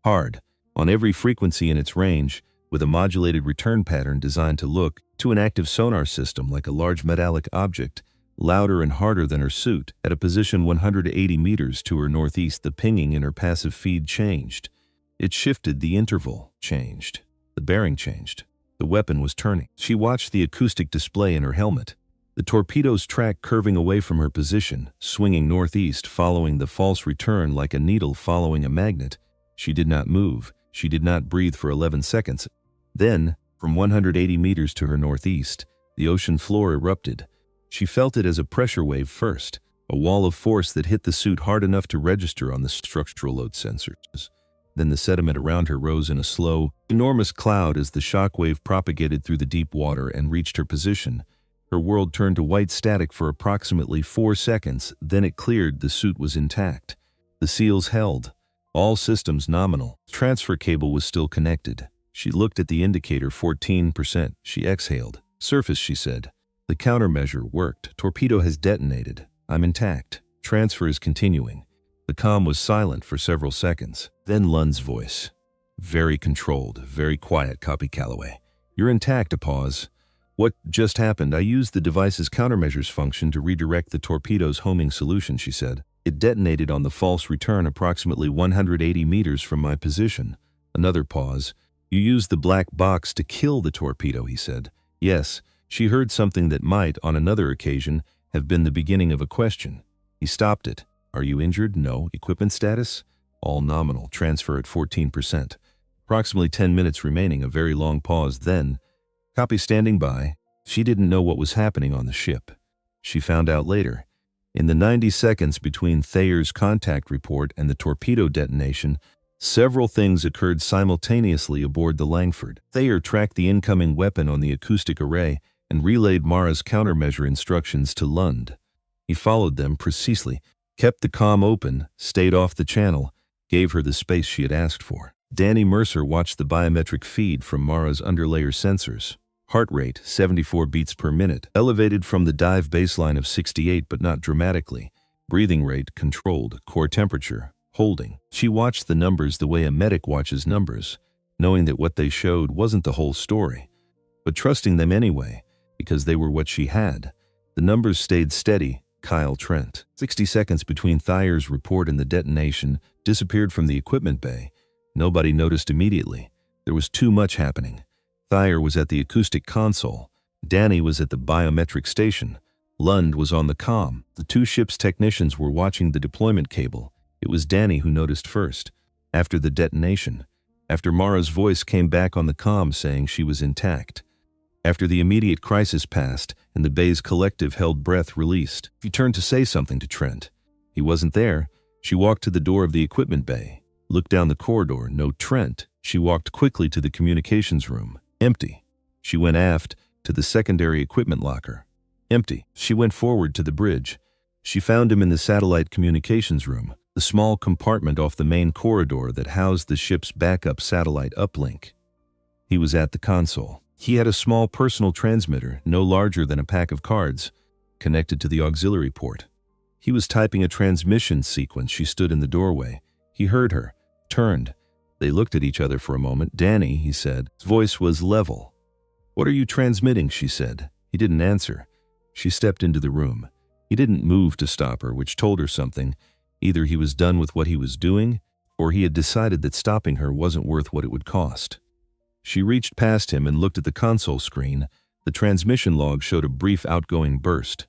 S1: Hard, on every frequency in its range, with a modulated return pattern designed to look to an active sonar system like a large metallic object, louder and harder than her suit. At a position 180 meters to her northeast, the pinging in her passive feed changed. It shifted, the interval changed. The bearing changed. The weapon was turning. She watched the acoustic display in her helmet. The torpedo's track curving away from her position, swinging northeast, following the false return like a needle following a magnet. She did not move. She did not breathe for 11 seconds. Then, from 180 meters to her northeast, the ocean floor erupted. She felt it as a pressure wave first, a wall of force that hit the suit hard enough to register on the structural load sensors. Then the sediment around her rose in a slow, enormous cloud as the shock wave propagated through the deep water and reached her position. Her world turned to white static for approximately 4 seconds, then it cleared. The suit was intact. The seals held. All systems nominal. Transfer cable was still connected. She looked at the indicator, 14%. She exhaled. Surface, she said. The countermeasure worked. Torpedo has detonated. I'm intact. Transfer is continuing. The comm was silent for several seconds. Then Lund's voice. Very controlled, very quiet. Copy, Calloway. You're intact. A pause. What just happened? I used the device's countermeasures function to redirect the torpedo's homing solution, she said. It detonated on the false return approximately 180 meters from my position. Another pause. You used the black box to kill the torpedo, he said. Yes. She heard something that might, on another occasion, have been the beginning of a question. He stopped it. Are you injured? No. Equipment status? All nominal. Transfer at 14%. Approximately 10 minutes remaining. A very long pause. Then, copy, standing by. She didn't know what was happening on the ship. She found out later. In the 90 seconds between Thayer's contact report and the torpedo detonation, several things occurred simultaneously aboard the Langford. Thayer tracked the incoming weapon on the acoustic array and relayed Mara's countermeasure instructions to Lund. He followed them precisely, kept the comm open, stayed off the channel, gave her the space she had asked for. Danny Mercer watched the biometric feed from Mara's underlayer sensors. Heart rate, 74 beats per minute, elevated from the dive baseline of 68 but not dramatically. Breathing rate, controlled. Core temperature, holding. She watched the numbers the way a medic watches numbers, knowing that what they showed wasn't the whole story, but trusting them anyway, because they were what she had. The numbers stayed steady. Kyle Trent. 60 seconds between Thayer's report and the detonation, disappeared from the equipment bay. Nobody noticed immediately. There was too much happening. Thayer was at the acoustic console. Danny was at the biometric station. Lund was on the comm. The two ships' technicians were watching the deployment cable. It was Danny who noticed first. After the detonation. After Mara's voice came back on the comm saying she was intact. After the immediate crisis passed and the bay's collective held breath released. She turned to say something to Trent. He wasn't there. She walked to the door of the equipment bay. Looked down the corridor. No Trent. She walked quickly to the communications room. Empty. She went aft to the secondary equipment locker. Empty. She went forward to the bridge. She found him in the satellite communications room, the small compartment off the main corridor that housed the ship's backup satellite uplink. He was at the console. He had a small personal transmitter, no larger than a pack of cards, connected to the auxiliary port. He was typing a transmission sequence. She stood in the doorway. He heard her, turned. They looked at each other for a moment. Danny, he said. His voice was level. What are you transmitting? She said. He didn't answer. She stepped into the room. He didn't move to stop her, which told her something. Either he was done with what he was doing, or he had decided that stopping her wasn't worth what it would cost. She reached past him and looked at the console screen. The transmission log showed a brief outgoing burst.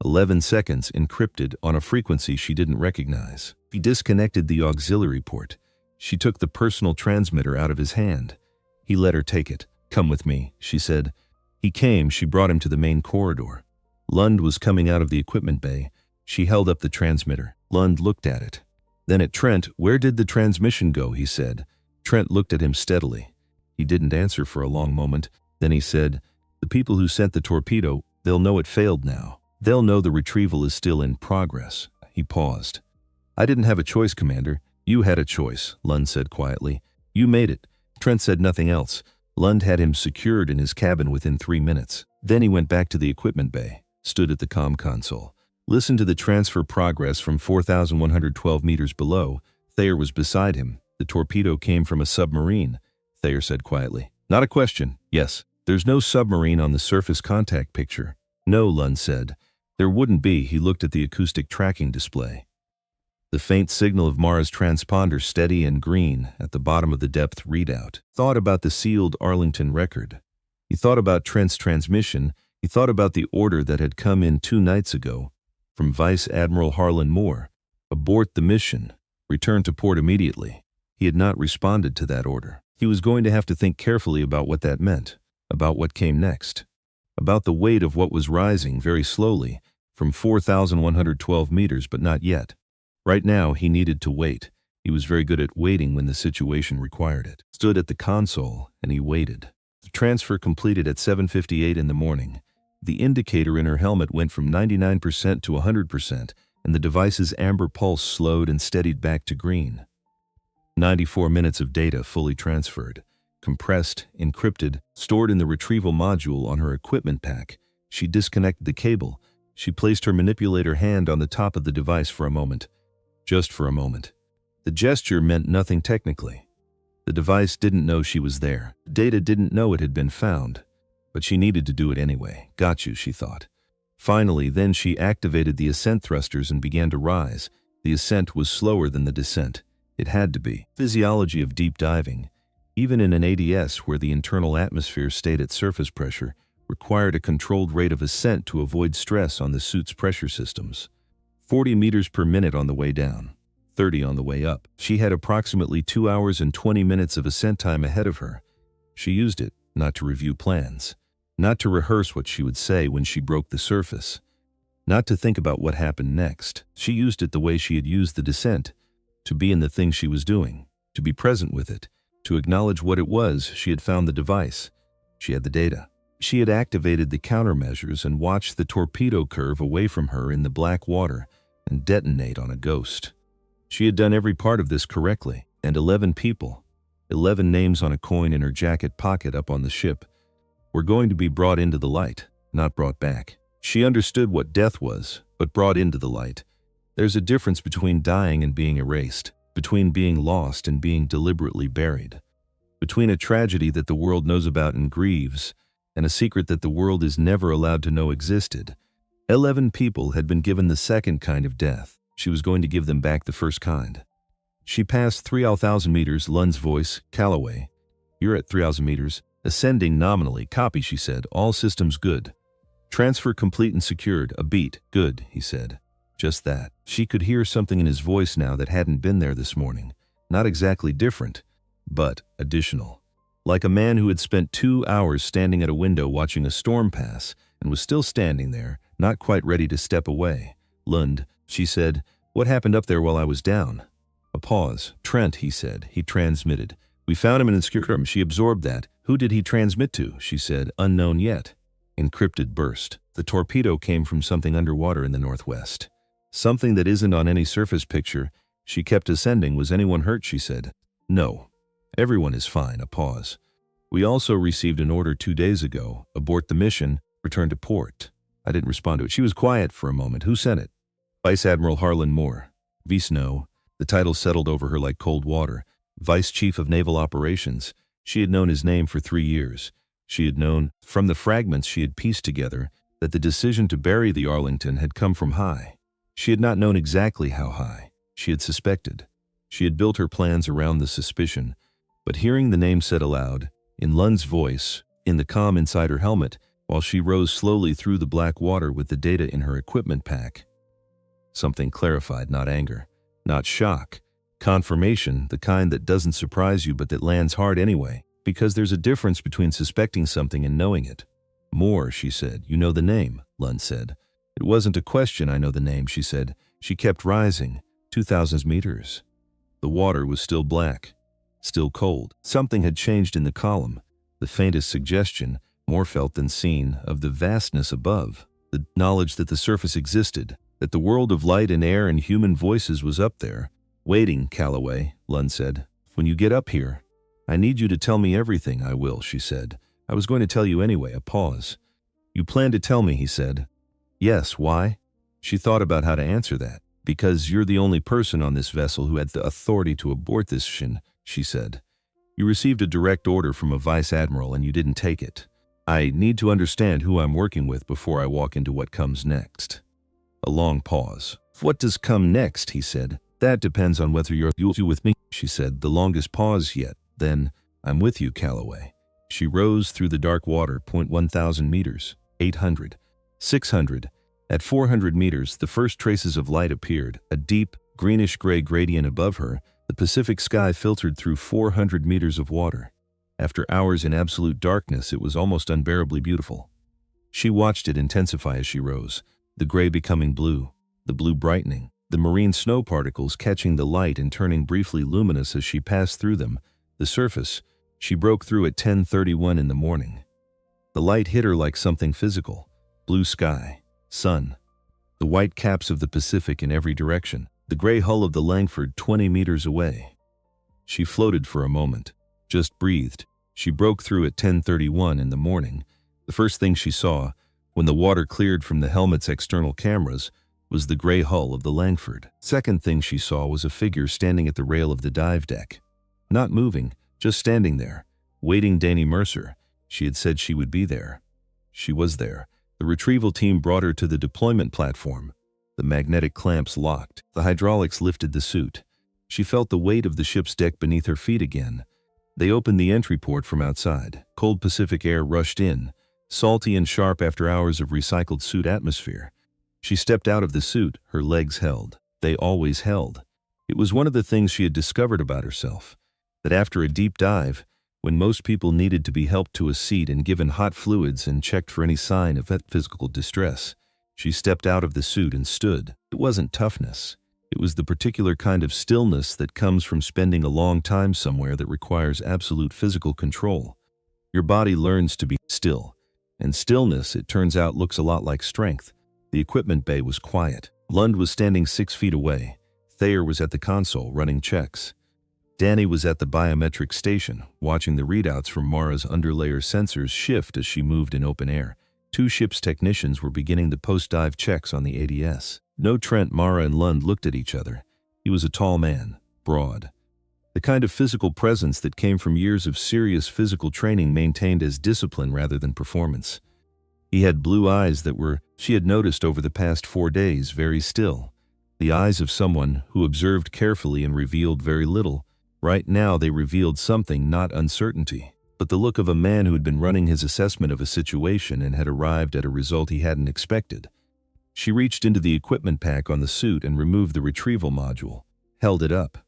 S1: 11 seconds encrypted on a frequency she didn't recognize. He disconnected the auxiliary port. She took the personal transmitter out of his hand. He let her take it. "Come with me," she said. He came. She brought him to the main corridor. Lund was coming out of the equipment bay. She held up the transmitter. Lund looked at it. Then at Trent. "Where did the transmission go?" he said. Trent looked at him steadily. He didn't answer for a long moment. Then he said, "The people who sent the torpedo, they'll know it failed now. They'll know the retrieval is still in progress." He paused. "I didn't have a choice, Commander." "You had a choice," Lund said quietly. "You made it." Trent said nothing else. Lund had him secured in his cabin within 3 minutes. Then he went back to the equipment bay, stood at the comm console, listened to the transfer progress from 4,112 meters below. Thayer was beside him. "The torpedo came from a submarine," Thayer said quietly. "Not a question." "Yes." "There's no submarine on the surface contact picture." "No," Lund said. "There wouldn't be." He looked at the acoustic tracking display. The faint signal of Mara's transponder, steady and green, at the bottom of the depth readout. Thought about the sealed Arlington record. He thought about Trent's transmission. He thought about the order that had come in 2 nights ago from Vice Admiral Harlan Moore. Abort the mission. Return to port immediately. He had not responded to that order. He was going to have to think carefully about what that meant, about what came next, about the weight of what was rising very slowly from 4,112 meters, but not yet. Right now, he needed to wait. He was very good at waiting when the situation required it. Stood at the console, and he waited. The transfer completed at 7:58 in the morning. The indicator in her helmet went from 99% to 100%, and the device's amber pulse slowed and steadied back to green. 94 minutes of data fully transferred, compressed, encrypted, stored in the retrieval module on her equipment pack. She disconnected the cable. She placed her manipulator hand on the top of the device for a moment. Just for a moment. The gesture meant nothing technically. The device didn't know she was there. Data didn't know it had been found. But she needed to do it anyway. "Got you," she thought. Finally, then she activated the ascent thrusters and began to rise. The ascent was slower than the descent. It had to be. Physiology of deep diving, even in an ADS where the internal atmosphere stayed at surface pressure, required a controlled rate of ascent to avoid stress on the suit's pressure systems. 40 meters per minute on the way down, 30 on the way up. She had approximately 2 hours and 20 minutes of ascent time ahead of her. She used it, not to review plans, not to rehearse what she would say when she broke the surface, not to think about what happened next. She used it the way she had used the descent, to be in the thing she was doing, to be present with it, to acknowledge what it was. She had found the device. She had the data. She had activated the countermeasures and watched the torpedo curve away from her in the black water and detonate on a ghost. She had done every part of this correctly, and 11 people, 11 names on a coin in her jacket pocket up on the ship, were going to be brought into the light, not brought back. She understood what death was, but brought into the light. There's a difference between dying and being erased, between being lost and being deliberately buried, between a tragedy that the world knows about and grieves, and a secret that the world is never allowed to know existed. 11 people had been given the second kind of death. She was going to give them back the first kind. She passed 3,000 meters. Lund's voice, "Calloway, you're at 3,000 meters. Ascending nominally. Copy," she said. "All systems good. Transfer complete and secured. A beat. Good," he said. Just that. She could hear something in his voice now that hadn't been there this morning. Not exactly different, but additional. Like a man who had spent 2 hours standing at a window watching a storm pass and was still standing there, not quite ready to step away. "Lund," she said, "what happened up there while I was down?" A pause. "Trent," he said. He transmitted. "We found him in Skirkum." She absorbed that. "Who did he transmit to?" she said. "Unknown yet." Encrypted burst. "The torpedo came from something underwater in the northwest. Something that isn't on any surface picture." She kept ascending. "Was anyone hurt?" she said. "No. Everyone is fine." A pause. "We also received an order 2 days ago. Abort the mission. Return to port." I didn't respond to it. She was quiet for a moment. "Who sent it?" "Vice Admiral Harlan Moore." "Vice no." The title settled over her like cold water. Vice Chief of Naval Operations. She had known his name for 3 years. She had known, from the fragments she had pieced together, that the decision to bury the Arlington had come from high. She had not known exactly how high. She had suspected. She had built her plans around the suspicion. But hearing the name said aloud, in Lund's voice, in the calm inside her helmet, while she rose slowly through the black water with the data in her equipment pack, something clarified. Not anger, not shock. Confirmation, the kind that doesn't surprise you but that lands hard anyway. Because there's a difference between suspecting something and knowing it. More, she said. You know the name, Lund said. It wasn't a question, I know the name, she said. She kept rising, 2,000 meters. The water was still black, still cold. Something had changed in the column, the faintest suggestion, more felt than seen, of the vastness above. The knowledge that the surface existed, that the world of light and air and human voices was up there. Waiting, Calloway, Lund said. When you get up here, I need you to tell me everything. I will, she said. I was going to tell you anyway. A pause. You plan to tell me, he said. Yes, why? She thought about how to answer that. Because you're the only person on this vessel who had the authority to abort this mission, she said. You received a direct order from a vice admiral and you didn't take it. I need to understand who I'm working with before I walk into what comes next. A long pause. What does come next, he said. That depends on whether you're with me, she said. The longest pause yet. Then, I'm with you, Calloway. She rose through the dark water, 1,000 meters, 800, 600. At 400 meters, the first traces of light appeared, a deep, greenish-gray gradient above her. The Pacific sky filtered through 400 meters of water. After hours in absolute darkness, it was almost unbearably beautiful. She watched it intensify as she rose, the gray becoming blue, the blue brightening, the marine snow particles catching the light and turning briefly luminous as she passed through them. The surface, she broke through at 10:31 in the morning. The light hit her like something physical. Blue sky, sun, the white caps of the Pacific in every direction, the gray hull of the Langford 20 meters away. She floated for a moment, just breathed. She broke through at 10:31 in the morning. The first thing she saw, when the water cleared from the helmet's external cameras, was the gray hull of the Langford. Second thing she saw was a figure standing at the rail of the dive deck. Not moving, just standing there, waiting. Danny Mercer. She had said she would be there. She was there. The retrieval team brought her to the deployment platform. The magnetic clamps locked. The hydraulics lifted the suit. She felt the weight of the ship's deck beneath her feet again. They opened the entry port from outside. Cold Pacific air rushed in, salty and sharp after hours of recycled suit atmosphere. She stepped out of the suit, her legs held. They always held. It was one of the things she had discovered about herself, that after a deep dive, when most people needed to be helped to a seat and given hot fluids and checked for any sign of physical distress, she stepped out of the suit and stood. It wasn't toughness. It was the particular kind of stillness that comes from spending a long time somewhere that requires absolute physical control. Your body learns to be still, and stillness, it turns out, looks a lot like strength. The equipment bay was quiet. Lund was standing 6 feet away. Thayer was at the console, running checks. Danny was at the biometric station, watching the readouts from Mara's underlayer sensors shift as she moved in open air. 2 ship's technicians were beginning the post-dive checks on the ADS. No Trent, Mara, and Lund looked at each other. He was a tall man, broad. The kind of physical presence that came from years of serious physical training maintained as discipline rather than performance. He had blue eyes that were, she had noticed over the past 4 days, very still. The eyes of someone who observed carefully and revealed very little. Right now they revealed something, not uncertainty, but the look of a man who had been running his assessment of a situation and had arrived at a result he hadn't expected. She reached into the equipment pack on the suit and removed the retrieval module, held it up.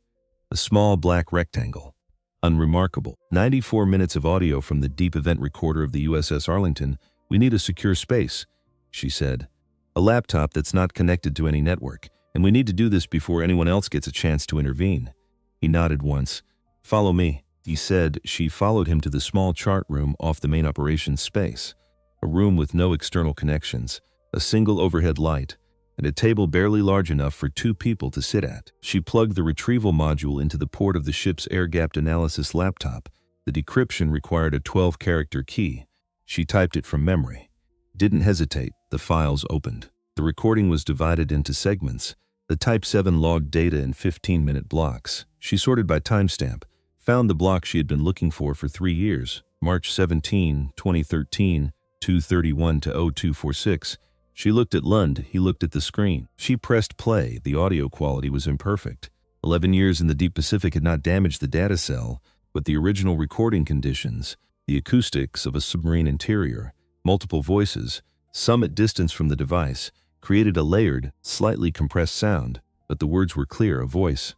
S1: A small black rectangle. Unremarkable. 94 minutes of audio from the deep event recorder of the USS Arlington. We need a secure space, she said. A laptop that's not connected to any network, and we need to do this before anyone else gets a chance to intervene. He nodded once. Follow me, he said. She followed him to the small chart room off the main operations space. A room with no external connections, a single overhead light, and a table barely large enough for 2 people to sit at. She plugged the retrieval module into the port of the ship's air-gapped analysis laptop. The decryption required a 12-character key. She typed it from memory. Didn't hesitate. The files opened. The recording was divided into segments. The Type 7 logged data in 15-minute blocks. She sorted by timestamp, found the block she had been looking for 3 years, March 17, 2013, 2:31 to 0246. She looked at Lund, he looked at the screen. She pressed play. The audio quality was imperfect. 11 years in the deep Pacific had not damaged the data cell, but the original recording conditions, the acoustics of a submarine interior, multiple voices, some at distance from the device, created a layered, slightly compressed sound, but the words were clear, a voice.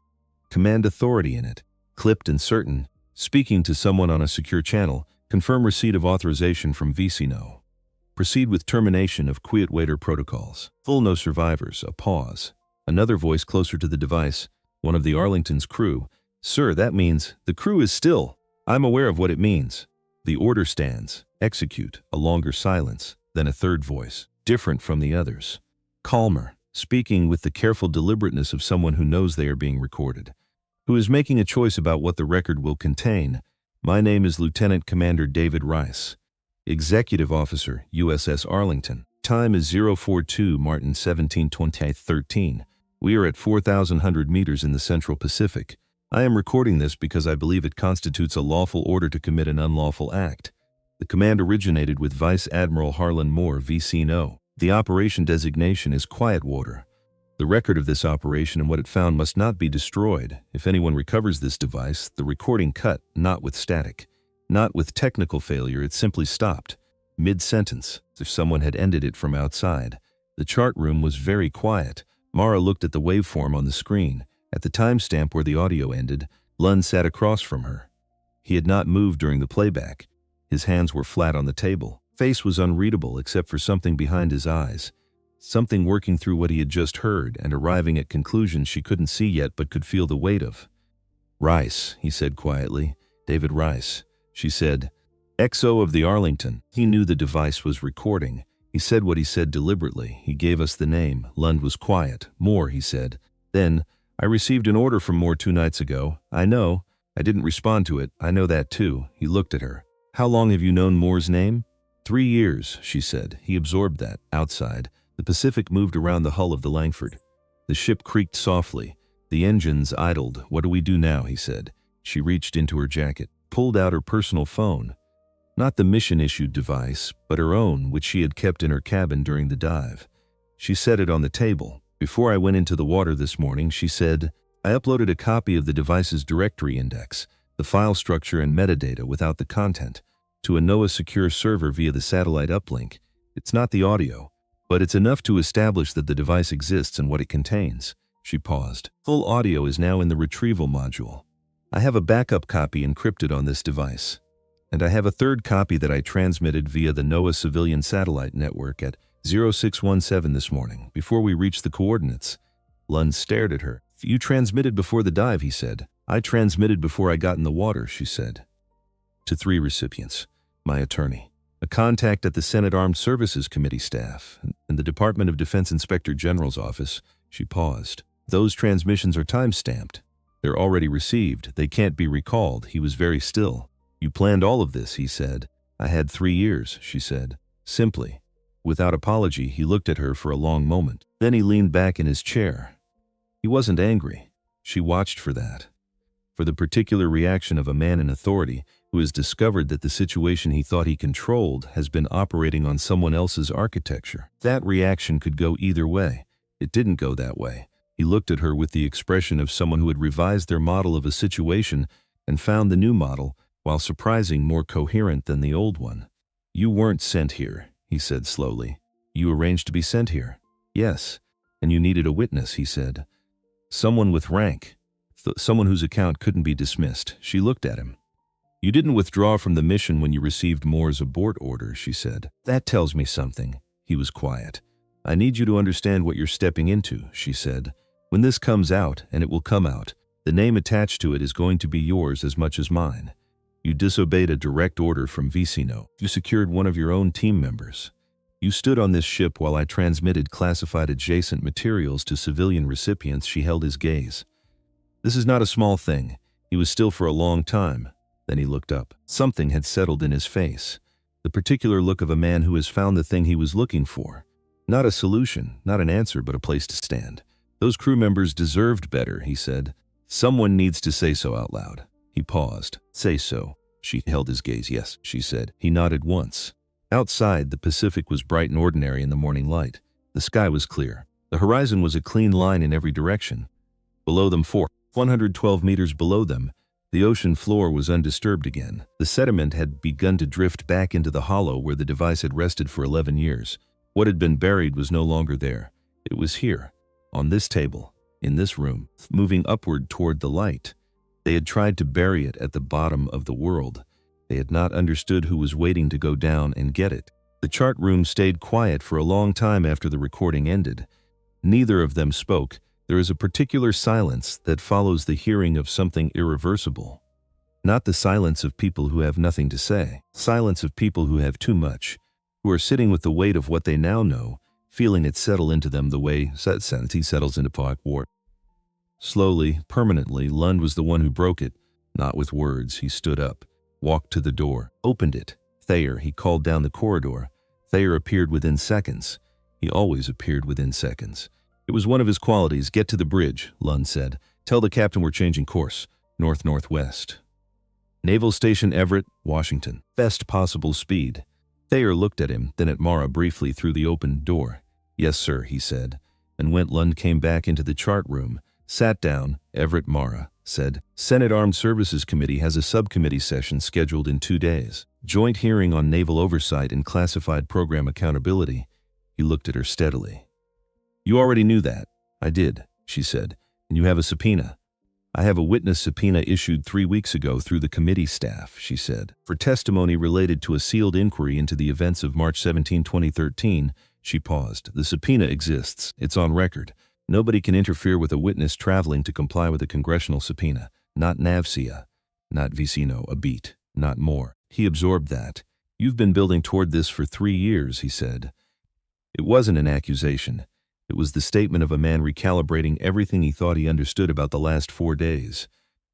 S1: Command authority in it, clipped and certain. Speaking to someone on a secure channel. Confirm receipt of authorization from VCNO. Proceed with termination of quiet waiter protocols. Full no survivors. A pause. Another voice closer to the device. One of the Arlington's crew. Sir, that means the crew is still. I'm aware of what it means. The order stands. Execute. A longer silence. Then a third voice. Different from the others. Calmer. Speaking with the careful deliberateness of someone who knows they are being recorded. Who is making a choice about what the record will contain. My name is Lieutenant Commander David Rice. Executive Officer, USS Arlington. Time is 042 Martin 17/28/13. We are at 4,100 meters in the Central Pacific. I am recording this because I believe it constitutes a lawful order to commit an unlawful act. The command originated with Vice Admiral Harlan Moore, VCNO. The operation designation is Quiet Water. The record of this operation and what it found must not be destroyed. If anyone recovers this device, the recording cut, not with static. Not with technical failure, it simply stopped. Mid-sentence, as if someone had ended it from outside. The chart room was very quiet. Mara looked at the waveform on the screen. At the timestamp where the audio ended, Lund sat across from her. He had not moved during the playback. His hands were flat on the table. Face was unreadable except for something behind his eyes. Something working through what he had just heard and arriving at conclusions she couldn't see yet but could feel the weight of. Rice, he said quietly. David Rice. She said, XO of the Arlington. He knew the device was recording. He said what he said deliberately. He gave us the name. Lund was quiet. Moore, he said. Then, I received an order from Moore 2 nights ago. I know. I didn't respond to it. I know that too. He looked at her. How long have you known Moore's name? 3 years, she said. He absorbed that. Outside, the Pacific moved around the hull of the Langford. The ship creaked softly. The engines idled. What do we do now, he said. She reached into her jacket, pulled out her personal phone. Not the mission-issued device, but her own, which she had kept in her cabin during the dive. She set it on the table. Before I went into the water this morning, she said, I uploaded a copy of the device's directory index, the file structure and metadata without the content, to a NOAA secure server via the satellite uplink. It's not the audio, but it's enough to establish that the device exists and what it contains. She paused. Full audio is now in the retrieval module. I have a backup copy encrypted on this device. And I have a third copy that I transmitted via the NOAA civilian satellite network at 0617 this morning, before we reached the coordinates. Lund stared at her. You transmitted before the dive, he said. I transmitted before I got in the water, she said. To 3 recipients. My attorney, a contact at the Senate Armed Services Committee staff, and the Department of Defense Inspector General's office. She paused. Those transmissions are time-stamped. They're already received. They can't be recalled. He was very still. You planned all of this, he said. I had 3 years, she said. Simply. Without apology, he looked at her for a long moment. Then he leaned back in his chair. He wasn't angry. She watched for that. For the particular reaction of a man in authority who has discovered that the situation he thought he controlled has been operating on someone else's architecture. That reaction could go either way. It didn't go that way. He looked at her with the expression of someone who had revised their model of a situation and found the new model, while surprising, more coherent than the old one. You weren't sent here, he said slowly. You arranged to be sent here. Yes, and you needed a witness, he said. Someone with rank. Someone whose account couldn't be dismissed. She looked at him. You didn't withdraw from the mission when you received Moore's abort order, she said. That tells me something. He was quiet. I need you to understand what you're stepping into, she said. When this comes out, and it will come out, the name attached to it is going to be yours as much as mine. You disobeyed a direct order from VCNO. You secured one of your own team members. You stood on this ship while I transmitted classified adjacent materials to civilian recipients. She held his gaze. This is not a small thing. He was still for a long time. Then he looked up. Something had settled in his face. The particular look of a man who has found the thing he was looking for. Not a solution, not an answer, but a place to stand. Those crew members deserved better, he said. Someone needs to say so out loud. He paused. Say so. She held his gaze. Yes, she said. He nodded once. Outside, the Pacific was bright and ordinary in the morning light. The sky was clear. The horizon was a clean line in every direction. Below them, 112 meters below them, the ocean floor was undisturbed again. The sediment had begun to drift back into the hollow where the device had rested for 11 years. What had been buried was no longer there. It was here, on this table, in this room, moving upward toward the light. They had tried to bury it at the bottom of the world. They had not understood who was waiting to go down and get it. The chart room stayed quiet for a long time after the recording ended. Neither of them spoke. There is a particular silence that follows the hearing of something irreversible. Not the silence of people who have nothing to say. Silence of people who have too much, who are sitting with the weight of what they now know, feeling it settle into them the way sanity settles into pot war. Slowly, permanently, Lund was the one who broke it. Not with words, he stood up, walked to the door, opened it. Thayer, he called down the corridor. Thayer appeared within seconds. He always appeared within seconds. It was one of his qualities. Get to the bridge, Lund said. Tell the captain we're changing course, north-northwest. Naval Station Everett, Washington. Best possible speed. Thayer looked at him, then at Mara briefly through the open door. Yes, sir, he said. And when Lund came back into the chart room, sat down, Everett Mara said, Senate Armed Services Committee has a subcommittee session scheduled in 2 days. Joint hearing on naval oversight and classified program accountability. He looked at her steadily. You already knew that. I did, she said. And you have a subpoena. I have a witness subpoena issued 3 weeks ago through the committee staff, she said, for testimony related to a sealed inquiry into the events of March 17, 2013. She paused. The subpoena exists. It's on record. Nobody can interfere with a witness traveling to comply with a congressional subpoena. Not NAVSEA. Not Vicino, a beat. Not more. He absorbed that. You've been building toward this for 3 years, he said. It wasn't an accusation. It was the statement of a man recalibrating everything he thought he understood about the last 4 days.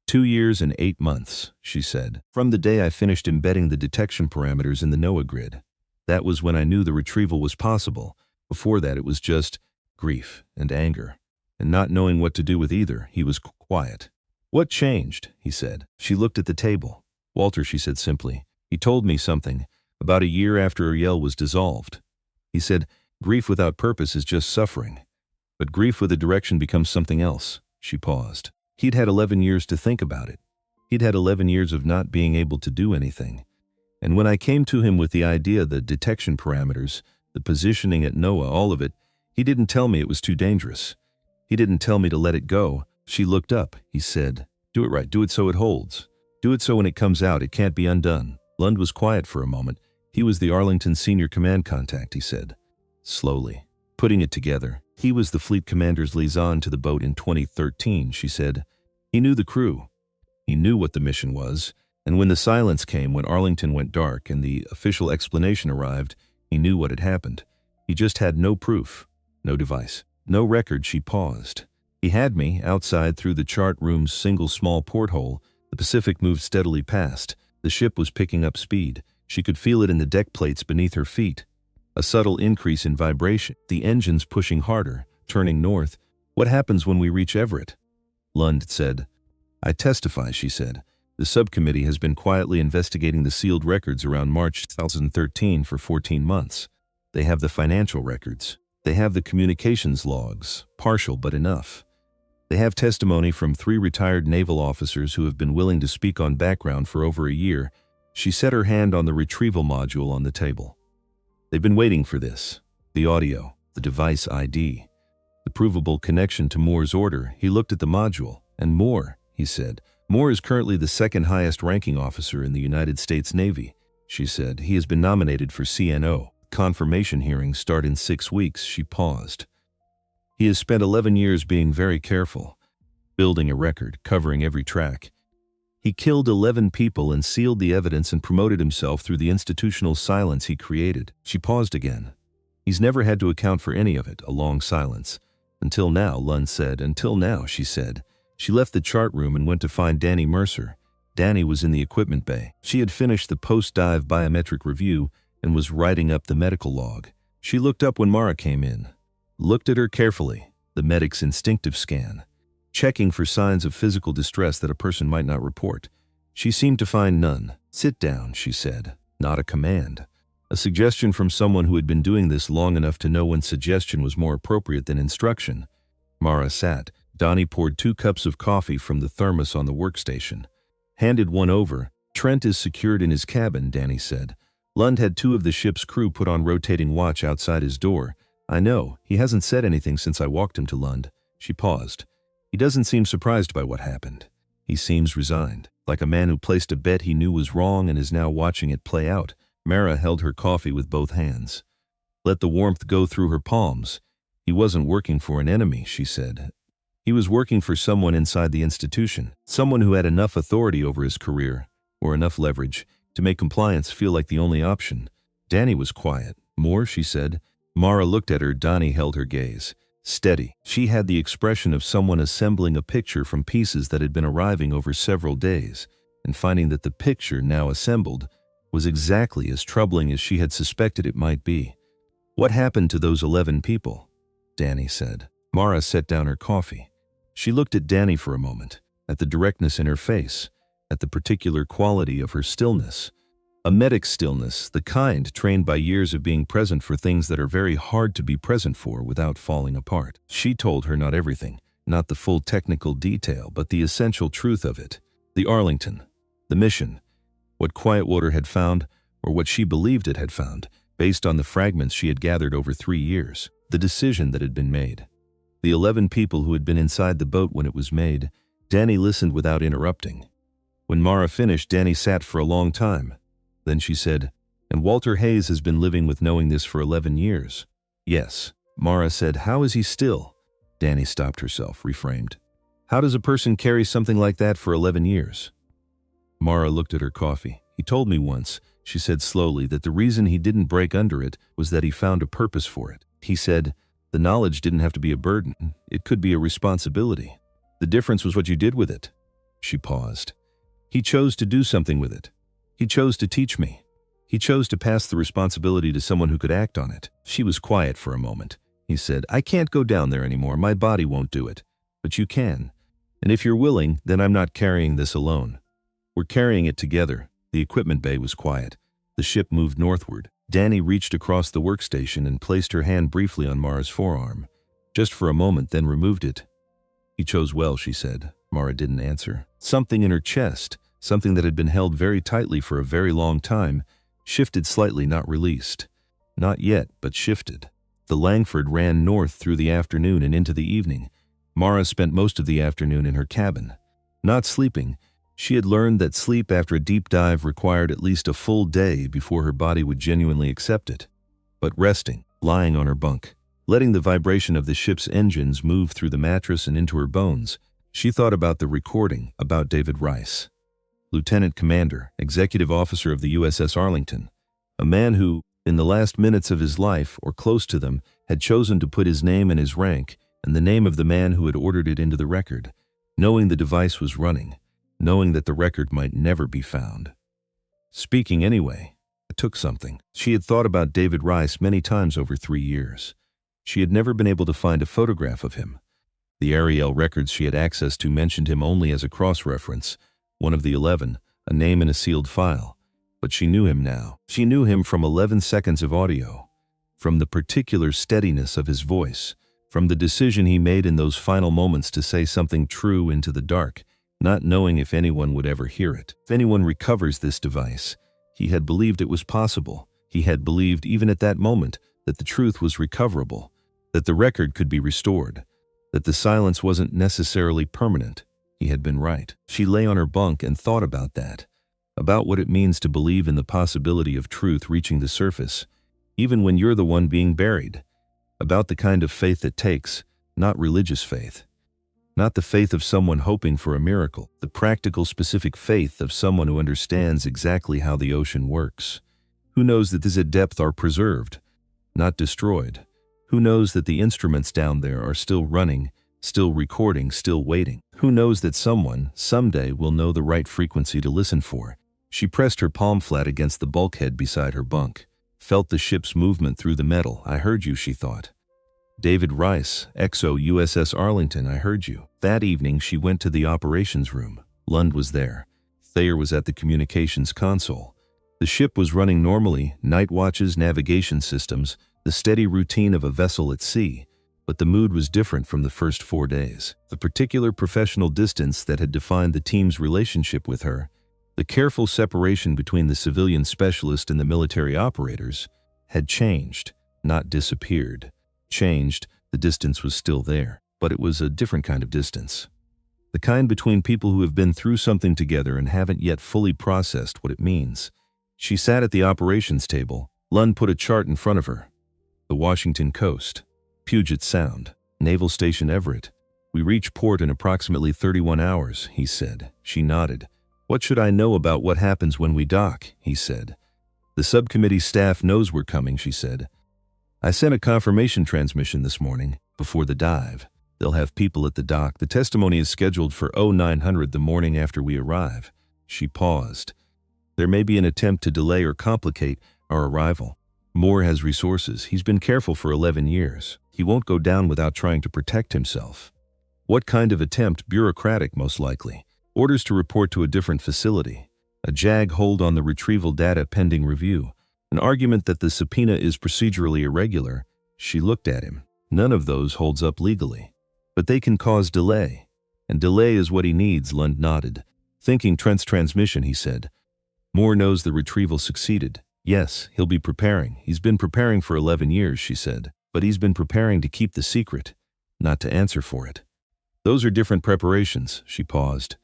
S1: 2 years and 8 months, she said. From the day I finished embedding the detection parameters in the NOAA grid. That was when I knew the retrieval was possible. Before that, it was just grief and anger. And not knowing what to do with either, he was quiet. What changed? He said. She looked at the table. Walter, she said simply. He told me something. About a year after Ariel was dissolved. He said, grief without purpose is just suffering. But grief with a direction becomes something else. She paused. He'd had 11 years to think about it. He'd had 11 years of not being able to do anything. And when I came to him with the idea, the detection parameters, the positioning at NOAA, all of it, he didn't tell me it was too dangerous. He didn't tell me to let it go. She looked up. He said, do it right. Do it so it holds. Do it so when it comes out, it can't be undone. Lund was quiet for a moment. He was the Arlington senior command contact, he said. Slowly, putting it together. He was the fleet commander's liaison to the boat in 2013, she said. He knew the crew. He knew what the mission was. And when the silence came, when Arlington went dark and the official explanation arrived, he knew what had happened. He just had no proof, no device, no record. She paused. He had me outside through the chart room's single small porthole. The Pacific moved steadily past. The ship was picking up speed. She could feel it in the deck plates beneath her feet. A subtle increase in vibration. The engines pushing harder, turning north. What happens when we reach Everett? Lund said. I testify, she said. The subcommittee has been quietly investigating the sealed records around March 2013 for 14 months. They have the financial records. They have the communications logs, partial but enough. They have testimony from 3 retired naval officers who have been willing to speak on background for over a year. She set her hand on the retrieval module on the table. They've been waiting for this. The audio, the device ID, the provable connection to Moore's order. He looked at the module. And Moore, he said. Moore is currently the 2nd highest ranking officer in the United States Navy, she said. He has been nominated for CNO. Confirmation hearings start in 6 weeks. She paused. He has spent 11 years being very careful, building a record, covering every track. He killed 11 people and sealed the evidence and promoted himself through the institutional silence he created. She paused again. He's never had to account for any of it. A long silence. Until now, Lund said. Until now, she said. She left the chart room and went to find Danny Mercer. Danny was in the equipment bay. She had finished the post-dive biometric review and was writing up the medical log. She looked up when Mara came in. Looked at her carefully, the medic's instinctive scan, checking for signs of physical distress that a person might not report. She seemed to find none. Sit down, she said. Not a command. A suggestion from someone who had been doing this long enough to know when suggestion was more appropriate than instruction. Mara sat. Donnie poured 2 cups of coffee from the thermos on the workstation. Handed one over. Trent is secured in his cabin, Danny said. Lund had 2 of the ship's crew put on rotating watch outside his door. I know. He hasn't said anything since I walked him to Lund. She paused. He doesn't seem surprised by what happened. He seems resigned, like a man who placed a bet he knew was wrong and is now watching it play out. Mara held her coffee with both hands. Let the warmth go through her palms. He wasn't working for an enemy, she said. He was working for someone inside the institution, someone who had enough authority over his career, or enough leverage, to make compliance feel like the only option. Danny was quiet. More, she said. Mara looked at her. Danny held her gaze. Steady. She had the expression of someone assembling a picture from pieces that had been arriving over several days, and finding that the picture, now assembled, was exactly as troubling as she had suspected it might be. What happened to those 11 people? Danny said. Mara set down her coffee. She looked at Danny for a moment, at the directness in her face, at the particular quality of her stillness. A medic's stillness, the kind trained by years of being present for things that are very hard to be present for without falling apart. She told her not everything, not the full technical detail, but the essential truth of it. The Arlington, the mission, what Quietwater had found, or what she believed it had found, based on the fragments she had gathered over 3 years, the decision that had been made. The 11 people who had been inside the boat when it was made. Danny listened without interrupting. When Mara finished, Danny sat for a long time. Then she said, "And Walter Hayes has been living with knowing this for 11 years. Yes. Mara said, "How is he still?" Danny stopped herself, reframed. "How does a person carry something like that for 11 years? Mara looked at her coffee. "He told me once," she said slowly, "that the reason he didn't break under it was that he found a purpose for it. He said, the knowledge didn't have to be a burden. It could be a responsibility. The difference was what you did with it." She paused. "He chose to do something with it. He chose to teach me. He chose to pass the responsibility to someone who could act on it." She was quiet for a moment. He said, "I can't go down there anymore. My body won't do it. But you can. And if you're willing, then I'm not carrying this alone. We're carrying it together." The equipment bay was quiet. The ship moved northward. Danny reached across the workstation and placed her hand briefly on Mara's forearm. Just for a moment, then removed it. "He chose well," she said. Mara didn't answer. Something in her chest, something that had been held very tightly for a very long time, shifted slightly, not released. Not yet, but shifted. The Langford ran north through the afternoon and into the evening. Mara spent most of the afternoon in her cabin. Not sleeping. She had learned that sleep after a deep dive required at least a full day before her body would genuinely accept it. But resting, lying on her bunk, letting the vibration of the ship's engines move through the mattress and into her bones, she thought about the recording, about David Rice. Lieutenant Commander, Executive Officer of the USS Arlington, a man who, in the last minutes of his life, or close to them, had chosen to put his name and his rank, and the name of the man who had ordered it into the record, knowing the device was running, knowing that the record might never be found. Speaking anyway, it took something. She had thought about David Rice many times over 3 years. She had never been able to find a photograph of him. The Ariel records she had access to mentioned him only as a cross-reference, one of the 11, a name in a sealed file. But she knew him now. She knew him from 11 seconds of audio, from the particular steadiness of his voice, from the decision he made in those final moments to say something true into the dark, not knowing if anyone would ever hear it. If anyone recovers this device, he had believed it was possible. He had believed even at that moment that the truth was recoverable, that the record could be restored, that the silence wasn't necessarily permanent. He had been right. She lay on her bunk and thought about that, about what it means to believe in the possibility of truth reaching the surface, even when you're the one being buried, about the kind of faith it takes, not religious faith. Not the faith of someone hoping for a miracle, the practical, specific faith of someone who understands exactly how the ocean works, who knows that this at depth are preserved, not destroyed, who knows that the instruments down there are still running, still recording, still waiting, who knows that someone, someday, will know the right frequency to listen for. She pressed her palm flat against the bulkhead beside her bunk, felt the ship's movement through the metal. "I heard you," she thought. "David Rice, XO USS Arlington, I heard you." That evening she went to the operations room. Lund was there. Thayer was at the communications console. The ship was running normally, night watches, navigation systems, the steady routine of a vessel at sea, but the mood was different from the first 4 days. The particular professional distance that had defined the team's relationship with her, the careful separation between the civilian specialist and the military operators, had changed, not disappeared. Changed, the distance was still there, but it was a different kind of distance. The kind between people who have been through something together and haven't yet fully processed what it means. She sat at the operations table. Lund put a chart in front of her. The Washington coast. Puget Sound. Naval Station Everett. We reach port in approximately 31 hours, he said. She nodded. What should I know about what happens when we dock, he said. The subcommittee staff knows we're coming, she said. I sent a confirmation transmission this morning, before the dive. They'll have people at the dock. The testimony is scheduled for 0900 the morning after we arrive. She paused. There may be an attempt to delay or complicate our arrival. Moore has resources. He's been careful for 11 years. He won't go down without trying to protect himself. What kind of attempt? Bureaucratic, most likely. Orders to report to a different facility. A JAG hold on the retrieval data pending review. An argument that the subpoena is procedurally irregular. She looked at him. None of those holds up legally. But they can cause delay. And delay is what he needs, Lund nodded. Thinking Trent's transmission, he said. Moore knows the retrieval succeeded. Yes, he'll be preparing. He's been preparing for 11 years, she said. But he's been preparing to keep the secret, not to answer for it. Those are different preparations, she paused.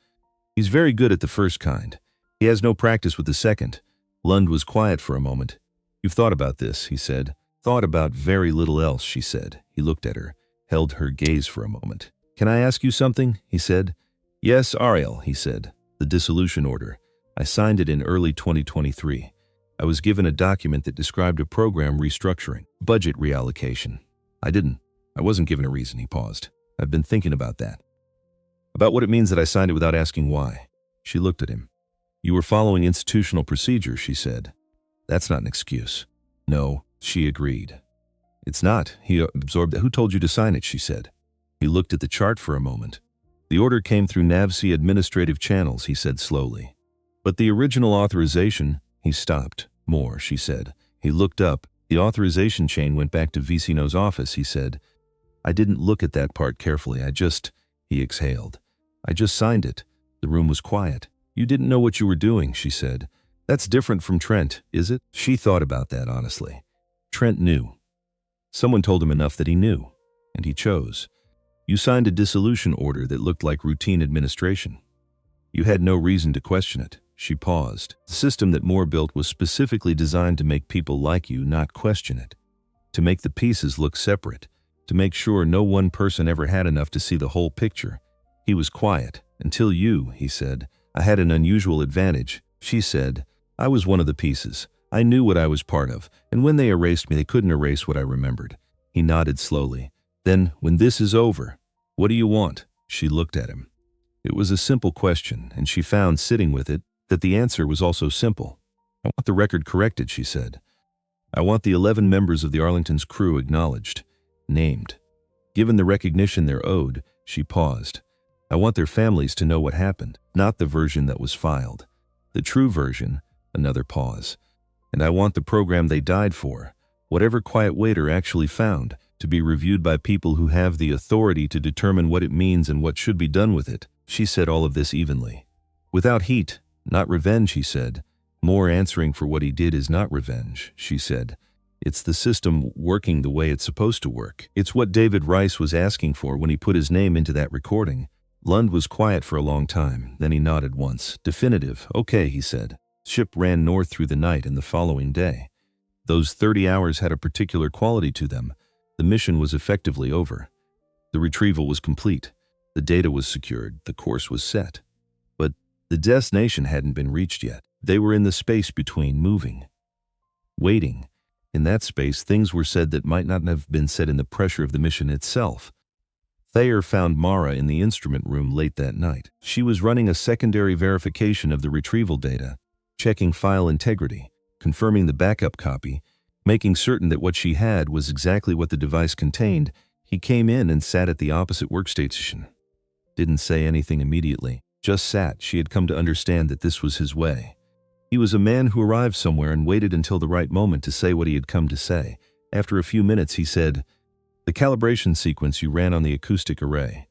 S1: He's very good at the first kind. He has no practice with the second. Lund was quiet for a moment. You've thought about this, he said. Thought about very little else, she said. He looked at her, held her gaze for a moment. Can I ask you something? He said. Yes, Ariel, he said. The dissolution order. I signed it in early 2023. I was given a document that described a program restructuring, budget reallocation. I wasn't given a reason, he paused. I've been thinking about that. About what it means that I signed it without asking why. She looked at him. You were following institutional procedure, she said. That's not an excuse. No, she agreed. It's not, he absorbed that. Who told you to sign it, she said. He looked at the chart for a moment. The order came through NAVSEA administrative channels, he said slowly. But the original authorization, he stopped. More, she said. He looked up. The authorization chain went back to Vicino's office, he said. I didn't look at that part carefully. He exhaled. I just signed it. The room was quiet. You didn't know what you were doing, she said. That's different from Trent, is it? She thought about that honestly. Trent knew. Someone told him enough that he knew, and he chose. You signed a dissolution order that looked like routine administration. You had no reason to question it. She paused. The system that Moore built was specifically designed to make people like you not question it, to make the pieces look separate, to make sure no one person ever had enough to see the whole picture. He was quiet. Until you, he said. I had an unusual advantage. She said, I was one of the pieces. I knew what I was part of, and when they erased me, they couldn't erase what I remembered. He nodded slowly. Then, when this is over, what do you want? She looked at him. It was a simple question, and she found, sitting with it, that the answer was also simple. I want the record corrected, she said. I want the 11 members of the Arlington's crew acknowledged, named. Given the recognition they're owed, she paused. I want their families to know what happened, not the version that was filed. The true version, another pause. And I want the program they died for, whatever quiet waiter actually found, to be reviewed by people who have the authority to determine what it means and what should be done with it. She said all of this evenly. Without heat, not revenge, he said. Moore answering for what he did is not revenge, she said. It's the system working the way it's supposed to work. It's what David Rice was asking for when he put his name into that recording. Lund was quiet for a long time, then he nodded once. Definitive. Okay, he said. Ship ran north through the night and the following day. Those 30 hours had a particular quality to them. The mission was effectively over. The retrieval was complete. The data was secured. The course was set. But the destination hadn't been reached yet. They were in the space between, moving, waiting. In that space, things were said that might not have been said in the pressure of the mission itself. Thayer found Mara in the instrument room late that night. She was running a secondary verification of the retrieval data, checking file integrity, confirming the backup copy, making certain that what she had was exactly what the device contained. He came in and sat at the opposite workstation. Didn't say anything immediately, just sat. She had come to understand that this was his way. He was a man who arrived somewhere and waited until the right moment to say what he had come to say. After a few minutes, he said, "The calibration sequence you ran on the acoustic array."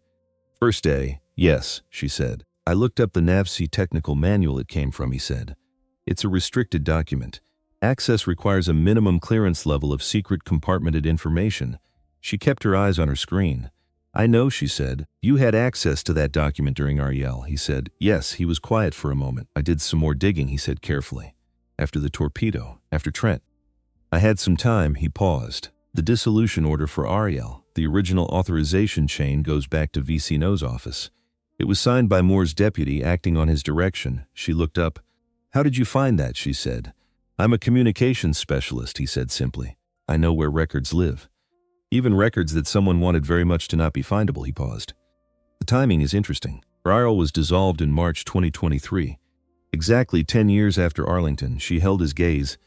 S1: "First day, yes," she said. "I looked up the NAVSEA technical manual it came from," he said. "It's a restricted document. Access requires a minimum clearance level of secret compartmented information." She kept her eyes on her screen. I know, she said. You had access to that document during our yell, he said. Yes, he was quiet for a moment. I did some more digging, he said carefully. After the torpedo, after Trent. I had some time, he paused. The dissolution order for Ariel, the original authorization chain, goes back to VC No's office. It was signed by Moore's deputy acting on his direction. She looked up. How did you find that, she said. I'm a communications specialist, he said simply. I know where records live. Even records that someone wanted very much to not be findable, he paused. The timing is interesting. Ariel was dissolved in March 2023. Exactly 10 years after Arlington, she held his gaze.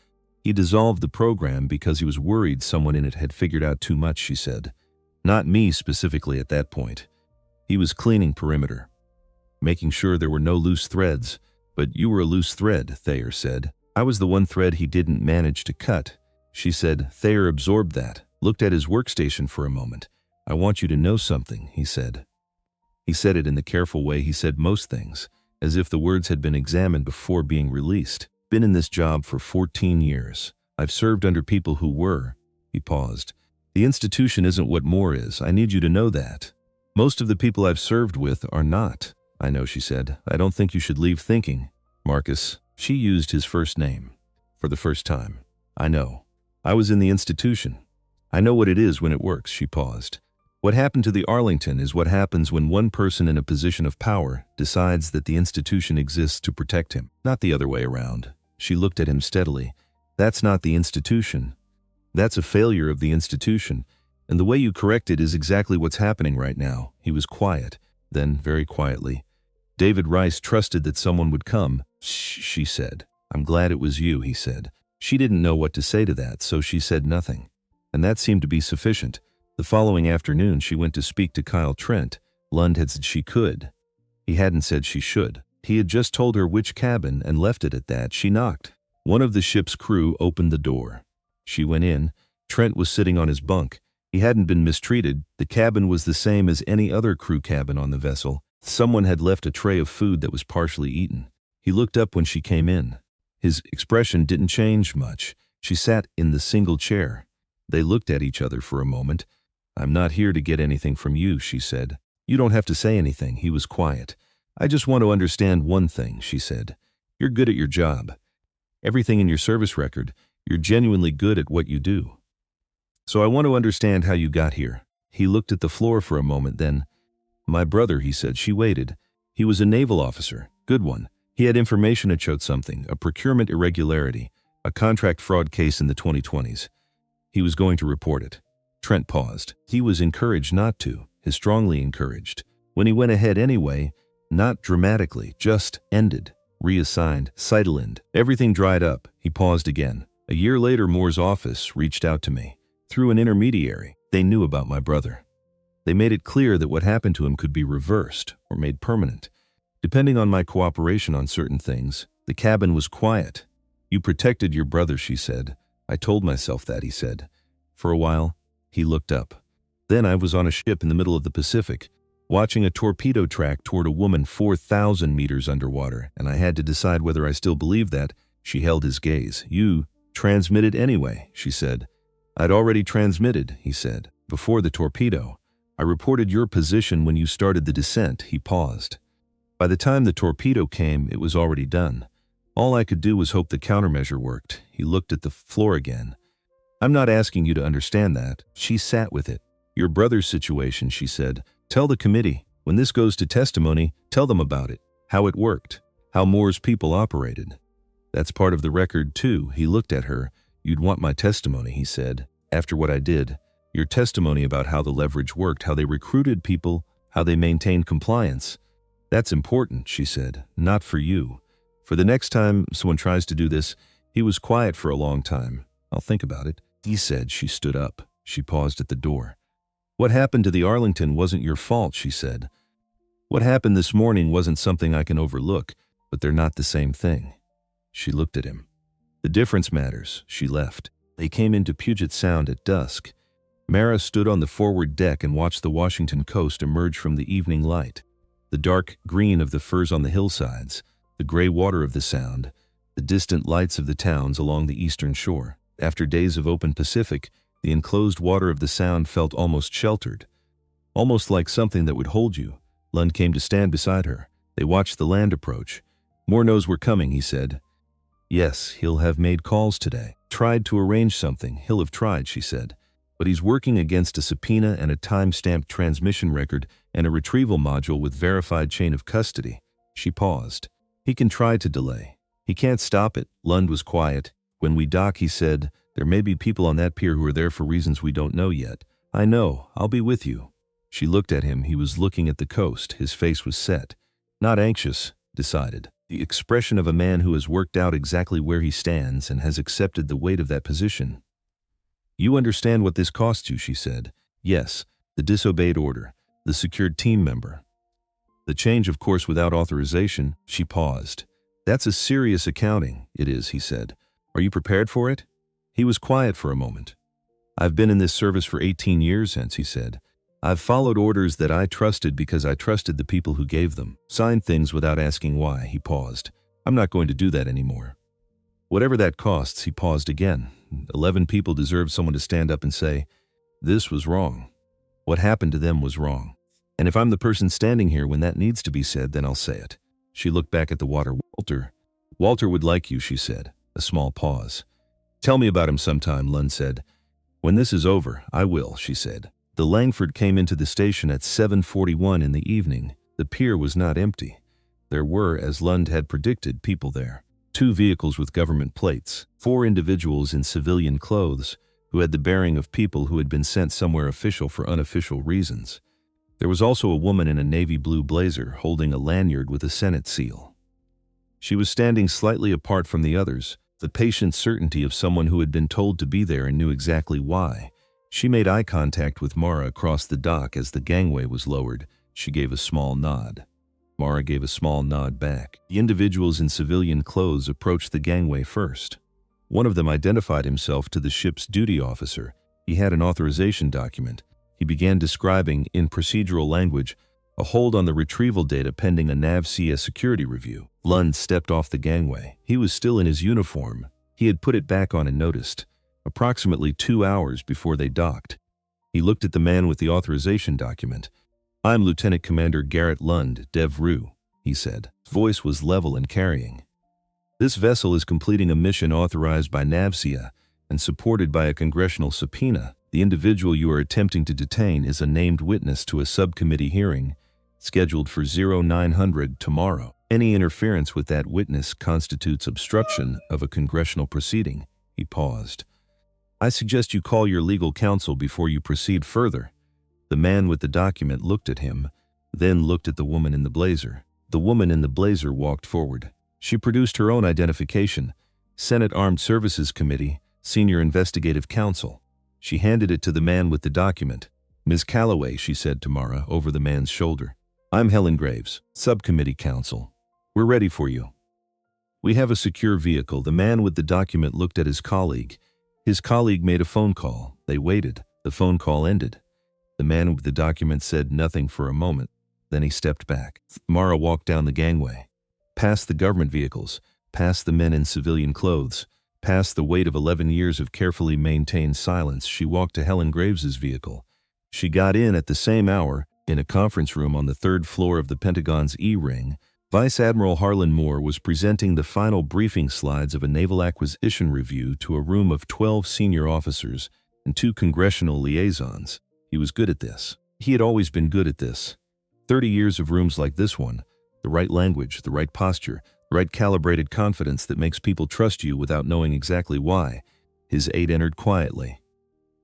S1: He dissolved the program because he was worried someone in it had figured out too much, she said. Not me specifically at that point. He was cleaning perimeter, making sure there were no loose threads. But you were a loose thread, Thayer said. I was the one thread he didn't manage to cut. She said. Thayer absorbed that, looked at his workstation for a moment. I want you to know something, he said. He said it in the careful way he said most things, as if the words had been examined before being released. Been in this job for 14 years. I've served under people who were. He paused. The institution isn't what Moore is. I need you to know that. Most of the people I've served with are not. I know, she said. I don't think you should leave thinking. Marcus. She used his first name. For the first time. I know. I was in the institution. I know what it is when it works, she paused. What happened to the Arlington is what happens when one person in a position of power decides that the institution exists to protect him, not the other way around. She looked at him steadily. That's not the institution. That's a failure of the institution, and the way you correct it is exactly what's happening right now. He was quiet. Then, very quietly, David Rice trusted that someone would come. Shh, she said. I'm glad it was you, he said. She didn't know what to say to that, so she said nothing. And that seemed to be sufficient. The following afternoon, she went to speak to Kyle Trent. Lund had said she could. He hadn't said she should. He had just told her which cabin and left it at that. She knocked. One of the ship's crew opened the door. She went in. Trent was sitting on his bunk. He hadn't been mistreated. The cabin was the same as any other crew cabin on the vessel. Someone had left a tray of food that was partially eaten. He looked up when she came in. His expression didn't change much. She sat in the single chair. They looked at each other for a moment. I'm not here to get anything from you, she said. You don't have to say anything. He was quiet. I just want to understand one thing, she said. You're good at your job. Everything in your service record, you're genuinely good at what you do. So I want to understand how you got here. He looked at the floor for a moment, then, my brother, he said. She waited. He was a naval officer. Good one. He had information that showed something, a procurement irregularity, a contract fraud case in the 2020s. He was going to report it. Trent paused. He was encouraged not to, his strongly encouraged. When he went ahead anyway, not dramatically, just ended, reassigned, sidelined. Everything dried up. He paused again. A year later, Moore's office reached out to me. Through an intermediary, they knew about my brother. They made it clear that what happened to him could be reversed or made permanent. Depending on my cooperation on certain things, the cabin was quiet. You protected your brother, she said. I told myself that, he said. For a while, he looked up. Then I was on a ship in the middle of the Pacific, watching a torpedo track toward a woman 4,000 meters underwater, and I had to decide whether I still believed that. She held his gaze. You transmitted anyway, she said. I'd already transmitted, he said, before the torpedo. I reported your position when you started the descent. He paused. By the time the torpedo came, it was already done. All I could do was hope the countermeasure worked. He looked at the floor again. I'm not asking you to understand that. She sat with it. Your brother's situation, she said. Tell the committee. When this goes to testimony, tell them about it. How it worked. How Moore's people operated. That's part of the record, too. He looked at her. You'd want my testimony, he said. After what I did. Your testimony about how the leverage worked, how they recruited people, how they maintained compliance. That's important, she said. Not for you. For the next time someone tries to do this, he was quiet for a long time. I'll think about it. He said. She stood up. She paused at the door. What happened to the Arlington wasn't your fault, she said. What happened this morning wasn't something I can overlook, but they're not the same thing. She looked at him. The difference matters. She left. They came into Puget Sound at dusk. Mara stood on the forward deck and watched the Washington coast emerge from the evening light. The dark green of the firs on the hillsides, the gray water of the Sound, the distant lights of the towns along the eastern shore. After days of open Pacific, the enclosed water of the Sound felt almost sheltered. almost like something that would hold you. Lund came to stand beside her. They watched the land approach. More knows we're coming, he said. Yes, he'll have made calls today. Tried to arrange something. He'll have tried, she said. But he's working against a subpoena and a time-stamped transmission record and a retrieval module with verified chain of custody. She paused. He can try to delay. He can't stop it. Lund was quiet. When we dock, he said, there may be people on that pier who are there for reasons we don't know yet. I know. I'll be with you. She looked at him. He was looking at the coast. His face was set. Not anxious, decided. The expression of a man who has worked out exactly where he stands and has accepted the weight of that position. You understand what this costs you, she said. Yes, the disobeyed order, the secured team member. The change, of course, without authorization. She paused. That's a serious accounting. It is, he said. Are you prepared for it? He was quiet for a moment. I've been in this service for 18 years since, he said. I've followed orders that I trusted because I trusted the people who gave them. Signed things without asking why. He paused. I'm not going to do that anymore. Whatever that costs, he paused again. 11 people deserve someone to stand up and say, this was wrong. What happened to them was wrong. And if I'm the person standing here when that needs to be said, then I'll say it. She looked back at the water. Walter would like you, she said. A small pause. Tell me about him sometime, Lund said. When this is over, I will, she said. The Langford came into the station at 7:41 in the evening. The pier was not empty. There were, as Lund had predicted, people there. 2 vehicles with government plates, 4 individuals in civilian clothes who had the bearing of people who had been sent somewhere official for unofficial reasons. There was also a woman in a navy blue blazer holding a lanyard with a Senate seal. She was standing slightly apart from the others, the patient certainty of someone who had been told to be there and knew exactly why. She made eye contact with Mara across the dock as the gangway was lowered. She gave a small nod. Mara gave a small nod back. The individuals in civilian clothes approached the gangway first. One of them identified himself to the ship's duty officer. He had an authorization document. He began describing, in procedural language, a hold on the retrieval data pending a NAVCIA security review. Lund stepped off the gangway. He was still in his uniform. He had put it back on and noticed. Approximately 2 hours before they docked. He looked at the man with the authorization document. I'm Lieutenant Commander Garrett Lund, Dev Rue, he said. His voice was level and carrying. This vessel is completing a mission authorized by NAVCIA and supported by a congressional subpoena. The individual you are attempting to detain is a named witness to a subcommittee hearing scheduled for 0900 tomorrow. Any interference with that witness constitutes obstruction of a congressional proceeding. He paused. I suggest you call your legal counsel before you proceed further. The man with the document looked at him, then looked at the woman in the blazer. The woman in the blazer walked forward. She produced her own identification. Senate Armed Services Committee, Senior Investigative Counsel. She handed it to the man with the document. Ms. Calloway, she said to Mara over the man's shoulder. I'm Helen Graves, Subcommittee Counsel. We're ready for you. We have a secure vehicle. The man with the document looked at his colleague. His colleague made a phone call. They waited. The phone call ended. The man with the document said nothing for a moment. Then he stepped back. Mara walked down the gangway. Past the government vehicles, past the men in civilian clothes, past the weight of 11 years of carefully maintained silence, she walked to Helen Graves's vehicle. She got in at the same hour, in a conference room on the 3rd floor of the Pentagon's E-Ring. Vice Admiral Harlan Moore was presenting the final briefing slides of a naval acquisition review to a room of 12 senior officers and 2 congressional liaisons. He was good at this. He had always been good at this. 30 years of rooms like this one, the right language, the right posture, the right calibrated confidence that makes people trust you without knowing exactly why. His aide entered quietly,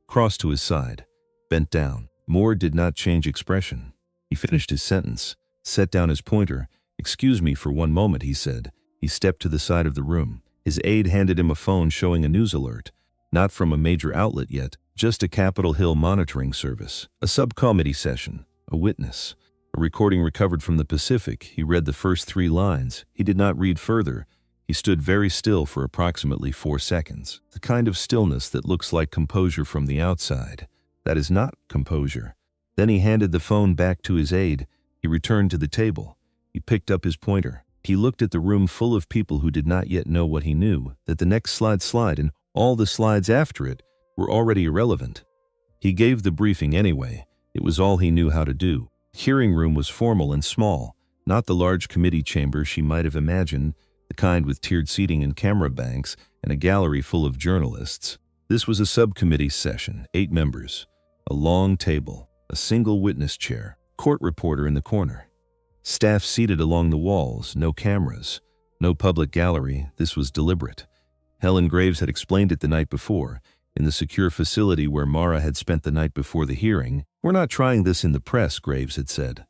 S1: crossed to his side, bent down. Moore did not change expression. He finished his sentence, set down his pointer. Excuse me for one moment, he said. He stepped to the side of the room. His aide handed him a phone showing a news alert. Not from a major outlet yet, just a Capitol Hill monitoring service. A subcommittee session. A witness. A recording recovered from the Pacific. He read the first 3 lines. He did not read further. He stood very still for approximately 4 seconds. The kind of stillness that looks like composure from the outside. That is not composure. Then he handed the phone back to his aide. He returned to the table. He picked up his pointer. He looked at the room full of people who did not yet know what he knew, that the next slide and all the slides after it were already irrelevant. He gave the briefing anyway, It was all he knew how to do. The hearing room was formal and small, not the large committee chamber she might have imagined, the kind with tiered seating and camera banks and a gallery full of journalists. This was a subcommittee session, 8 members, a long table, a single witness chair, court reporter in the corner. Staff seated along the walls, no cameras, no public gallery. This was deliberate. Helen Graves had explained it the night before, in the secure facility where Mara had spent the night before the hearing. "We're not trying this in the press," Graves had said.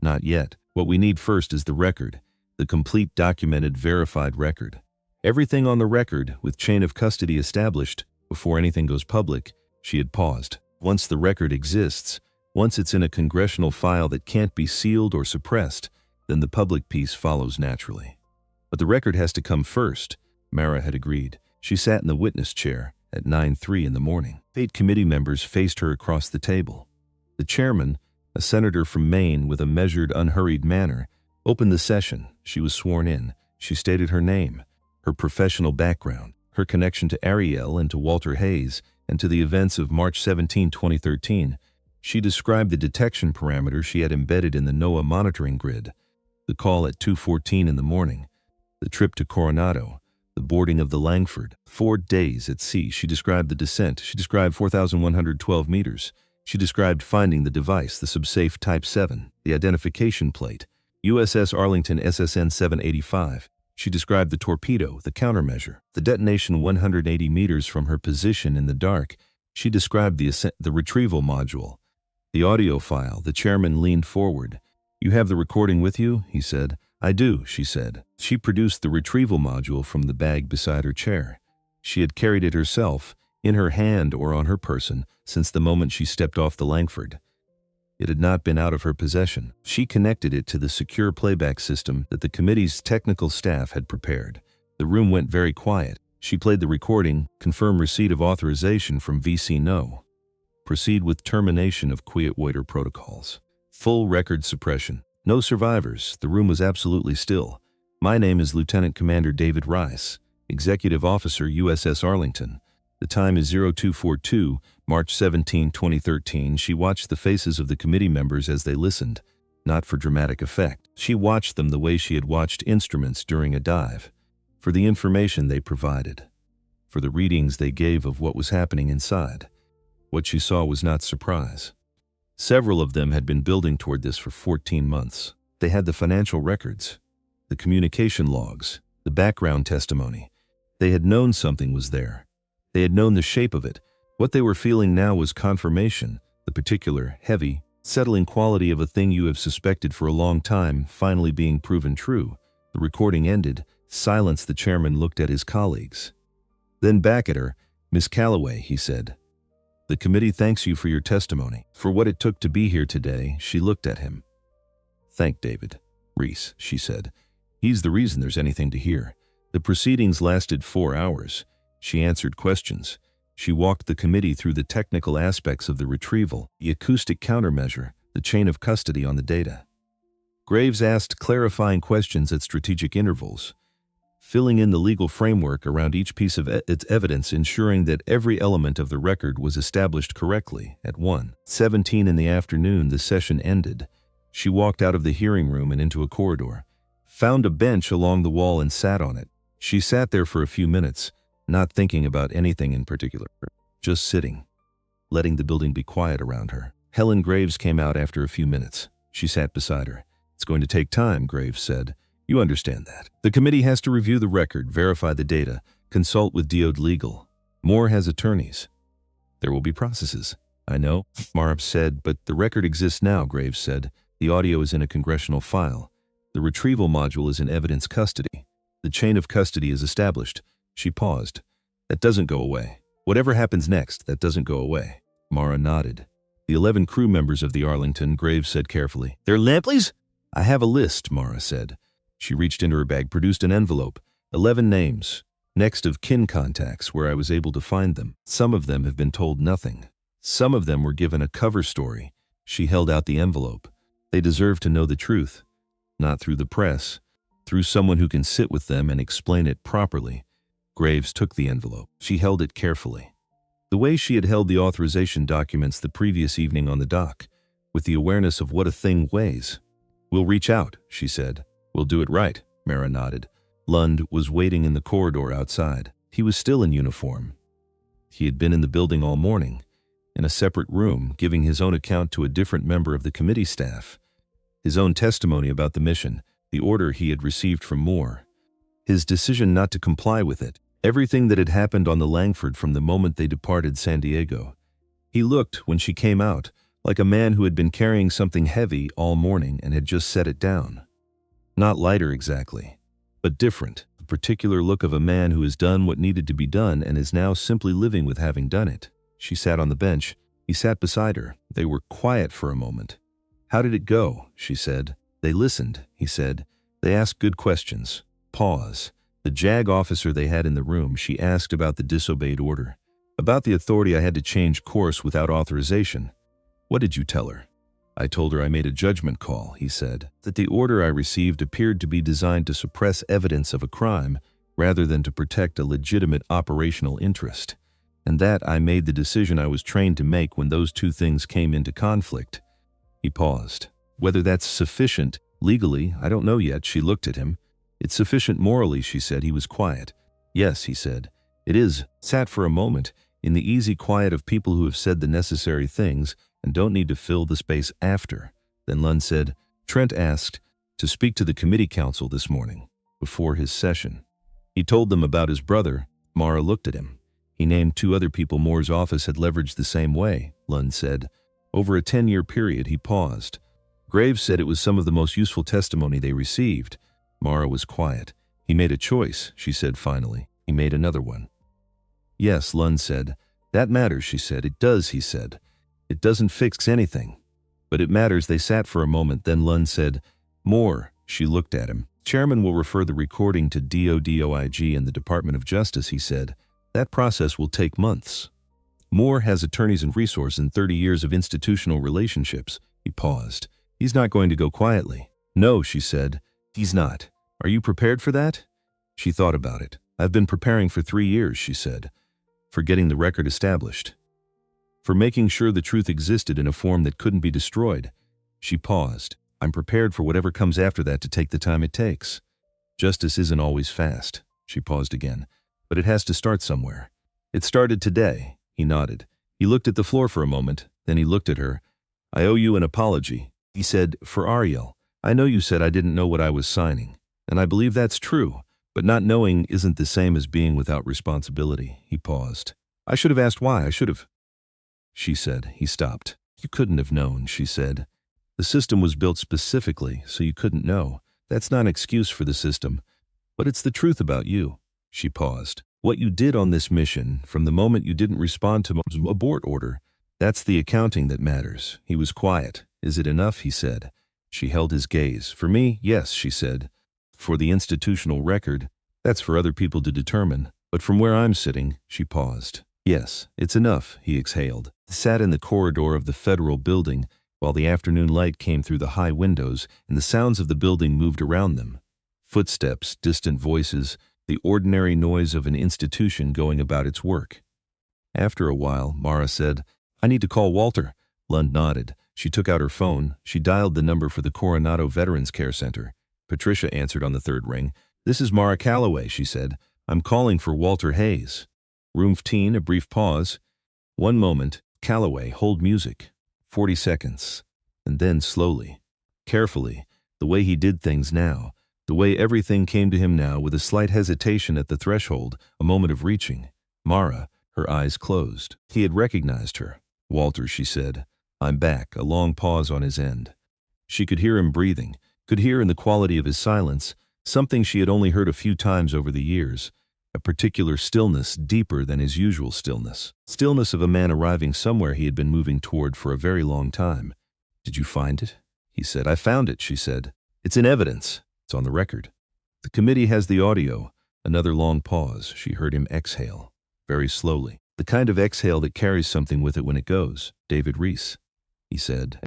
S1: "Not yet. What we need first is the record, the complete documented, verified record. Everything on the record, with chain of custody established, before anything goes public." She had paused. "Once the record exists, once it's in a congressional file that can't be sealed or suppressed, then the public piece follows naturally. But the record has to come first," Mara had agreed. She sat in the witness chair at 9:03 in the morning. 8 committee members faced her across the table. The chairman, a senator from Maine with a measured, unhurried manner, opened the session. She was sworn in. She stated her name, her professional background, her connection to Ariel and to Walter Hayes, and to the events of March 17, 2013. She described the detection parameters she had embedded in the NOAA monitoring grid, the call at 2:14 in the morning, the trip to Coronado, the boarding of the Langford, 4 days at sea. She described the descent. She described 4,112 meters. She described finding the device, the subsafe Type 7, the identification plate, USS Arlington SSN 785. She described the torpedo, the countermeasure, the detonation 180 meters from her position in the dark. She described the Ascent, the retrieval module, the audio file. The chairman leaned forward. "You have the recording with you?" he said. "I do," she said. She produced the retrieval module from the bag beside her chair. She had carried it herself, in her hand or on her person, since the moment she stepped off the Langford. It had not been out of her possession. She connected it to the secure playback system that the committee's technical staff had prepared. The room went very quiet. She played the recording, confirm receipt of authorization from VC No. Proceed with termination of quiet waiter protocols. Full record suppression. No survivors. The room was absolutely still. "My name is Lieutenant Commander David Rice, Executive Officer, USS Arlington. The time is 0242, March 17, 2013. She watched the faces of the committee members as they listened, not for dramatic effect. She watched them the way she had watched instruments during a dive, for the information they provided, for the readings they gave of what was happening inside. What she saw was not surprise. Several of them had been building toward this for 14 months. They had the financial records, the communication logs, the background testimony. They had known something was there. They had known the shape of it. What they were feeling now was confirmation, the particular, heavy, settling quality of a thing you have suspected for a long time finally being proven true. The recording ended. Silence. The chairman looked at his colleagues. Then back at her. "Miss Calloway," he said, "the committee thanks you for your testimony, for what it took to be here today." She looked at him. "Thank David Reese," she said. "He's the reason there's anything to hear." The proceedings lasted 4 hours. She answered questions. She walked the committee through the technical aspects of the retrieval, the acoustic countermeasure, the chain of custody on the data. Graves asked clarifying questions at strategic intervals, filling in the legal framework around each piece of its evidence, ensuring that every element of the record was established correctly. At 1:17 in the afternoon, the session ended. She walked out of the hearing room and into a corridor, found a bench along the wall and sat on it. She sat there for a few minutes, not thinking about anything in particular, just sitting, letting the building be quiet around her. Helen Graves came out after a few minutes. She sat beside her. "It's going to take time," Graves said. "You understand that. The committee has to review the record, verify the data, consult with DOD Legal. Moore has attorneys. There will be processes." "I know," Mara said, "but the record exists now," Graves said. "The audio is in a congressional file. The retrieval module is in evidence custody. The chain of custody is established." She paused. "That doesn't go away. Whatever happens next, that doesn't go away." Mara nodded. "The 11 crew members of the Arlington," Graves said carefully. "They're Lampley's?" "I have a list," Mara said. She reached into her bag, produced an envelope. 11 names. Next of kin contacts where I was able to find them. Some of them have been told nothing. Some of them were given a cover story. She held out the envelope. They deserve to know the truth. Not through the press. Through someone who can sit with them and explain it properly. Graves took the envelope. She held it carefully, the way she had held the authorization documents the previous evening on the dock. with the awareness of what a thing weighs. "We'll reach out," she said. "We'll do it right," Mara nodded. Lund was waiting in the corridor outside. He was still in uniform. He had been in the building all morning, in a separate room, giving his own account to a different member of the committee staff. His own testimony about the mission, the order he had received from Moore, his decision not to comply with it, everything that had happened on the Langford from the moment they departed San Diego. He looked, when she came out, like a man who had been carrying something heavy all morning and had just set it down. Not lighter exactly, but different, the particular look of a man who has done what needed to be done and is now simply living with having done it. She sat on the bench. He sat beside her. They were quiet for a moment. "How did it go?" she said. "They listened," he said. "They asked good questions." Pause. The JAG officer they had in the room, she asked about the disobeyed order. "About the authority I had to change course without authorization." "What did you tell her?" "I told her I made a judgment call," he said, "that the order I received appeared to be designed to suppress evidence of a crime rather than to protect a legitimate operational interest, and that I made the decision I was trained to make when those two things came into conflict." He paused. "Whether that's sufficient legally, I don't know yet." She looked at him. "It's sufficient morally," she said. He was quiet. "Yes," he said. "It is." Sat for a moment, in the easy quiet of people who have said the necessary things and don't need to fill the space after. Then Lund said, "Trent asked to speak to the committee council this morning, before his session. He told them about his brother." Mara looked at him. "He named 2 other people Moore's office had leveraged the same way," Lund said. "Over a 10-year period." He paused. "Graves said it was some of the most useful testimony they received." Mara was quiet. "He made a choice," she said finally. "He made another one." "Yes," Lund said. "That matters," she said. "It does," he said. "It doesn't fix anything, but it matters." They sat for a moment. Then Lund said, "Moore." She looked at him. "Chairman will refer the recording to DODOIG and the Department of Justice," he said. "That process will take months. Moore has attorneys and resource and 30 years of institutional relationships." He paused. "He's not going to go quietly." "No," she said. "He's not. Are you prepared for that?" She thought about it. "I've been preparing for 3 years," she said. "For getting the record established. For making sure the truth existed in a form that couldn't be destroyed." She paused. "I'm prepared for whatever comes after that to take the time it takes. Justice isn't always fast." She paused again. "But it has to start somewhere. It started today." He nodded. He looked at the floor for a moment. Then he looked at her. "I owe you an apology," he said, "for Ariel. I know you said I didn't know what I was signing, and I believe that's true, but not knowing isn't the same as being without responsibility." He paused. "I should have asked why. I should have," she said. He stopped. "You couldn't have known," she said. "The system was built specifically so you couldn't know. That's not an excuse for the system, but it's the truth about you." She paused. "What you did on this mission, from the moment you didn't respond to Moore's abort order, that's the accounting that matters." He was quiet. "Is it enough?" he said. She held his gaze. "For me, yes," she said. "For the institutional record, that's for other people to determine. But from where I'm sitting," she paused. "Yes, it's enough," he exhaled. He sat in the corridor of the federal building while the afternoon light came through the high windows and the sounds of the building moved around them. Footsteps, distant voices, the ordinary noise of an institution going about its work. After a while, Mara said, "I need to call Walter." Lund nodded. She took out her phone. She dialed the number for the Coronado Veterans Care Center. Patricia answered on the 3rd ring. "This is Mara Calloway," she said. "I'm calling for Walter Hayes." Room 15, a brief pause. "One moment. Calloway, hold music." 40 seconds. And then slowly, carefully, the way he did things now, the way everything came to him now, with a slight hesitation at the threshold, a moment of reaching. Mara, her eyes closed. He had recognized her. "Walter," she said. "I'm back." A long pause on his end. She could hear him breathing, could hear in the quality of his silence, something she had only heard a few times over the years, a particular stillness deeper than his usual stillness. Stillness of a man arriving somewhere he had been moving toward for a very long time. "Did you find it?" he said. "I found it," she said. "It's in evidence. It's on the record. The committee has the audio." Another long pause. She heard him exhale, very slowly. The kind of exhale that carries something with it when it goes. "David Reese," he said.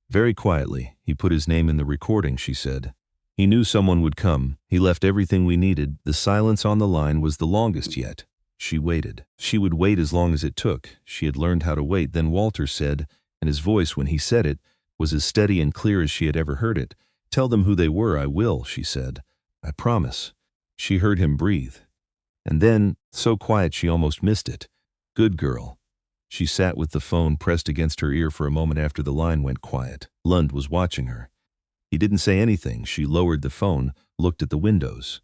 S1: Very quietly, "He put his name in the recording," she said. "He knew someone would come. He left everything we needed." The silence on the line was the longest yet. She waited. She would wait as long as it took. She had learned how to wait. Then Walter said, and his voice when he said it was as steady and clear as she had ever heard it. "Tell them who they were, I will," she said. "I promise." She heard him breathe. And then, so quiet she almost missed it. "Good girl." She sat with the phone pressed against her ear for a moment after the line went quiet. Lund was watching her. He didn't say anything. She lowered the phone, looked at the windows,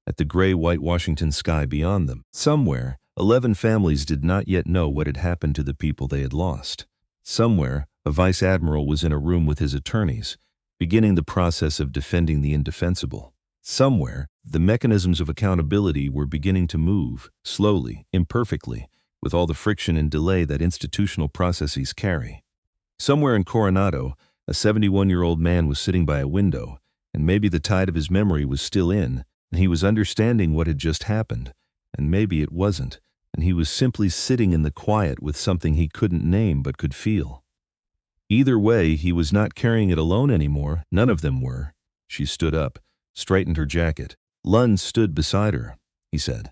S1: at the gray-white Washington sky beyond them. Somewhere, 11 families did not yet know what had happened to the people they had lost. Somewhere, a vice admiral was in a room with his attorneys, beginning the process of defending the indefensible. Somewhere, the mechanisms of accountability were beginning to move, slowly, imperfectly, with all the friction and delay that institutional processes carry. Somewhere in Coronado, a 71-year-old man was sitting by a window, and maybe the tide of his memory was still in, and he was understanding what had just happened, and maybe it wasn't, and he was simply sitting in the quiet with something he couldn't name but could feel. Either way, he was not carrying it alone anymore. None of them were. She stood up, straightened her jacket. Lund stood beside her. He said.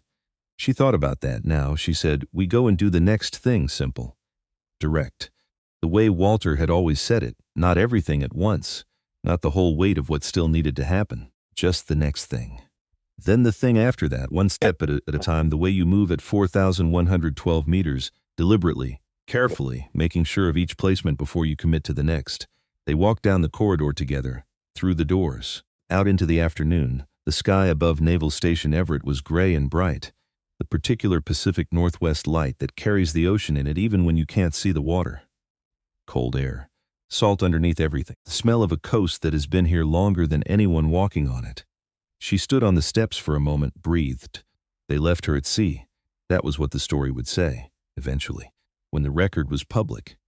S1: She thought about that now. She said, "We go and do the next thing, simple. Direct. The way Walter had always said it, not everything at once, not the whole weight of what still needed to happen, just the next thing. Then the thing after that, one step at a time, the way you move at 4,112 meters, deliberately, carefully, making sure of each placement before you commit to the next." They walked down the corridor together, through the doors, out into the afternoon. The sky above Naval Station Everett was gray and bright, the particular Pacific Northwest light that carries the ocean in it even when you can't see the water. Cold air, salt underneath everything, the smell of a coast that has been here longer than anyone walking on it. She stood on the steps for a moment, breathed. They left her at sea. That was what the story would say, eventually, when the record was public,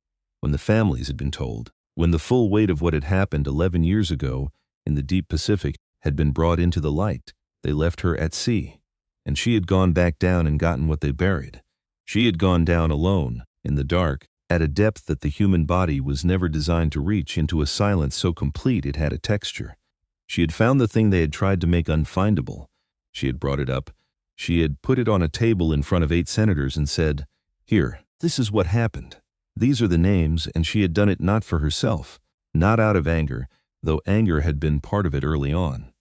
S1: when the families had been told, when the full weight of what had happened 11 years ago in the deep Pacific had been brought into the light. They left her at sea, and she had gone back down and gotten what they buried. She had gone down alone, in the dark, at a depth that the human body was never designed to reach, into a silence so complete it had a texture. She had found the thing they had tried to make unfindable. She had brought it up. She had put it on a table in front of 8 senators and said, "Here, this is what happened. These are the names," and she had done it not for herself, not out of anger, though anger had been part of it early on.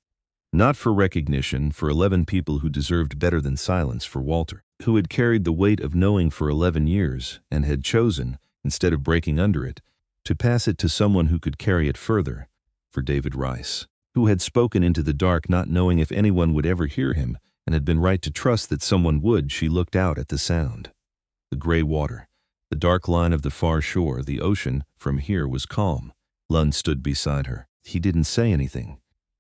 S1: Not for recognition, for 11 people who deserved better than silence, for Walter, who had carried the weight of knowing for 11 years and had chosen, instead of breaking under it, to pass it to someone who could carry it further, for David Rice, who had spoken into the dark not knowing if anyone would ever hear him and had been right to trust that someone would. She looked out at the sound. The gray water, the dark line of the far shore, the ocean from here was calm. Lund stood beside her. He didn't say anything.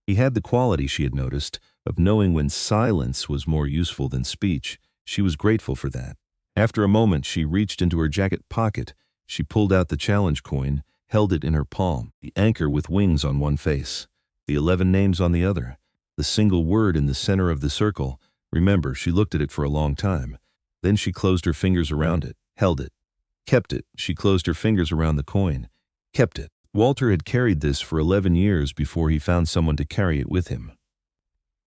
S1: He had the quality, she had noticed, of knowing when silence was more useful than speech. She was grateful for that. After a moment, she reached into her jacket pocket. She pulled out the challenge coin, held it in her palm, the anchor with wings on one face, the 11 names on the other, the single word in the center of the circle. Remember, she looked at it for a long time. Then she closed her fingers around it, held it, kept it. She closed her fingers around the coin, kept it. Walter had carried this for 11 years before he found someone to carry it with him.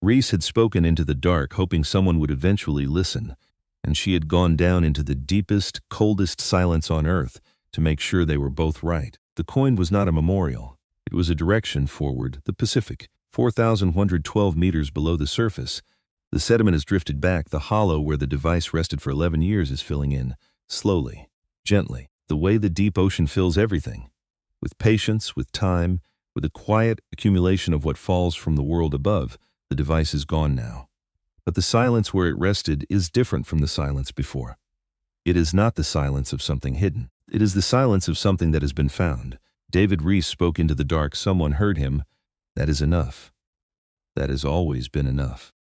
S1: Reese had spoken into the dark, hoping someone would eventually listen, and she had gone down into the deepest, coldest silence on Earth to make sure they were both right. The coin was not a memorial. It was a direction forward, the Pacific, 4,112 meters below the surface. The sediment has drifted back. The hollow where the device rested for 11 years is filling in, slowly, gently, the way the deep ocean fills everything. With patience, with time, with a quiet accumulation of what falls from the world above. The device is gone now. But the silence where it rested is different from the silence before. It is not the silence of something hidden. It is the silence of something that has been found. David Reese spoke into the dark. Someone heard him. That is enough. That has always been enough.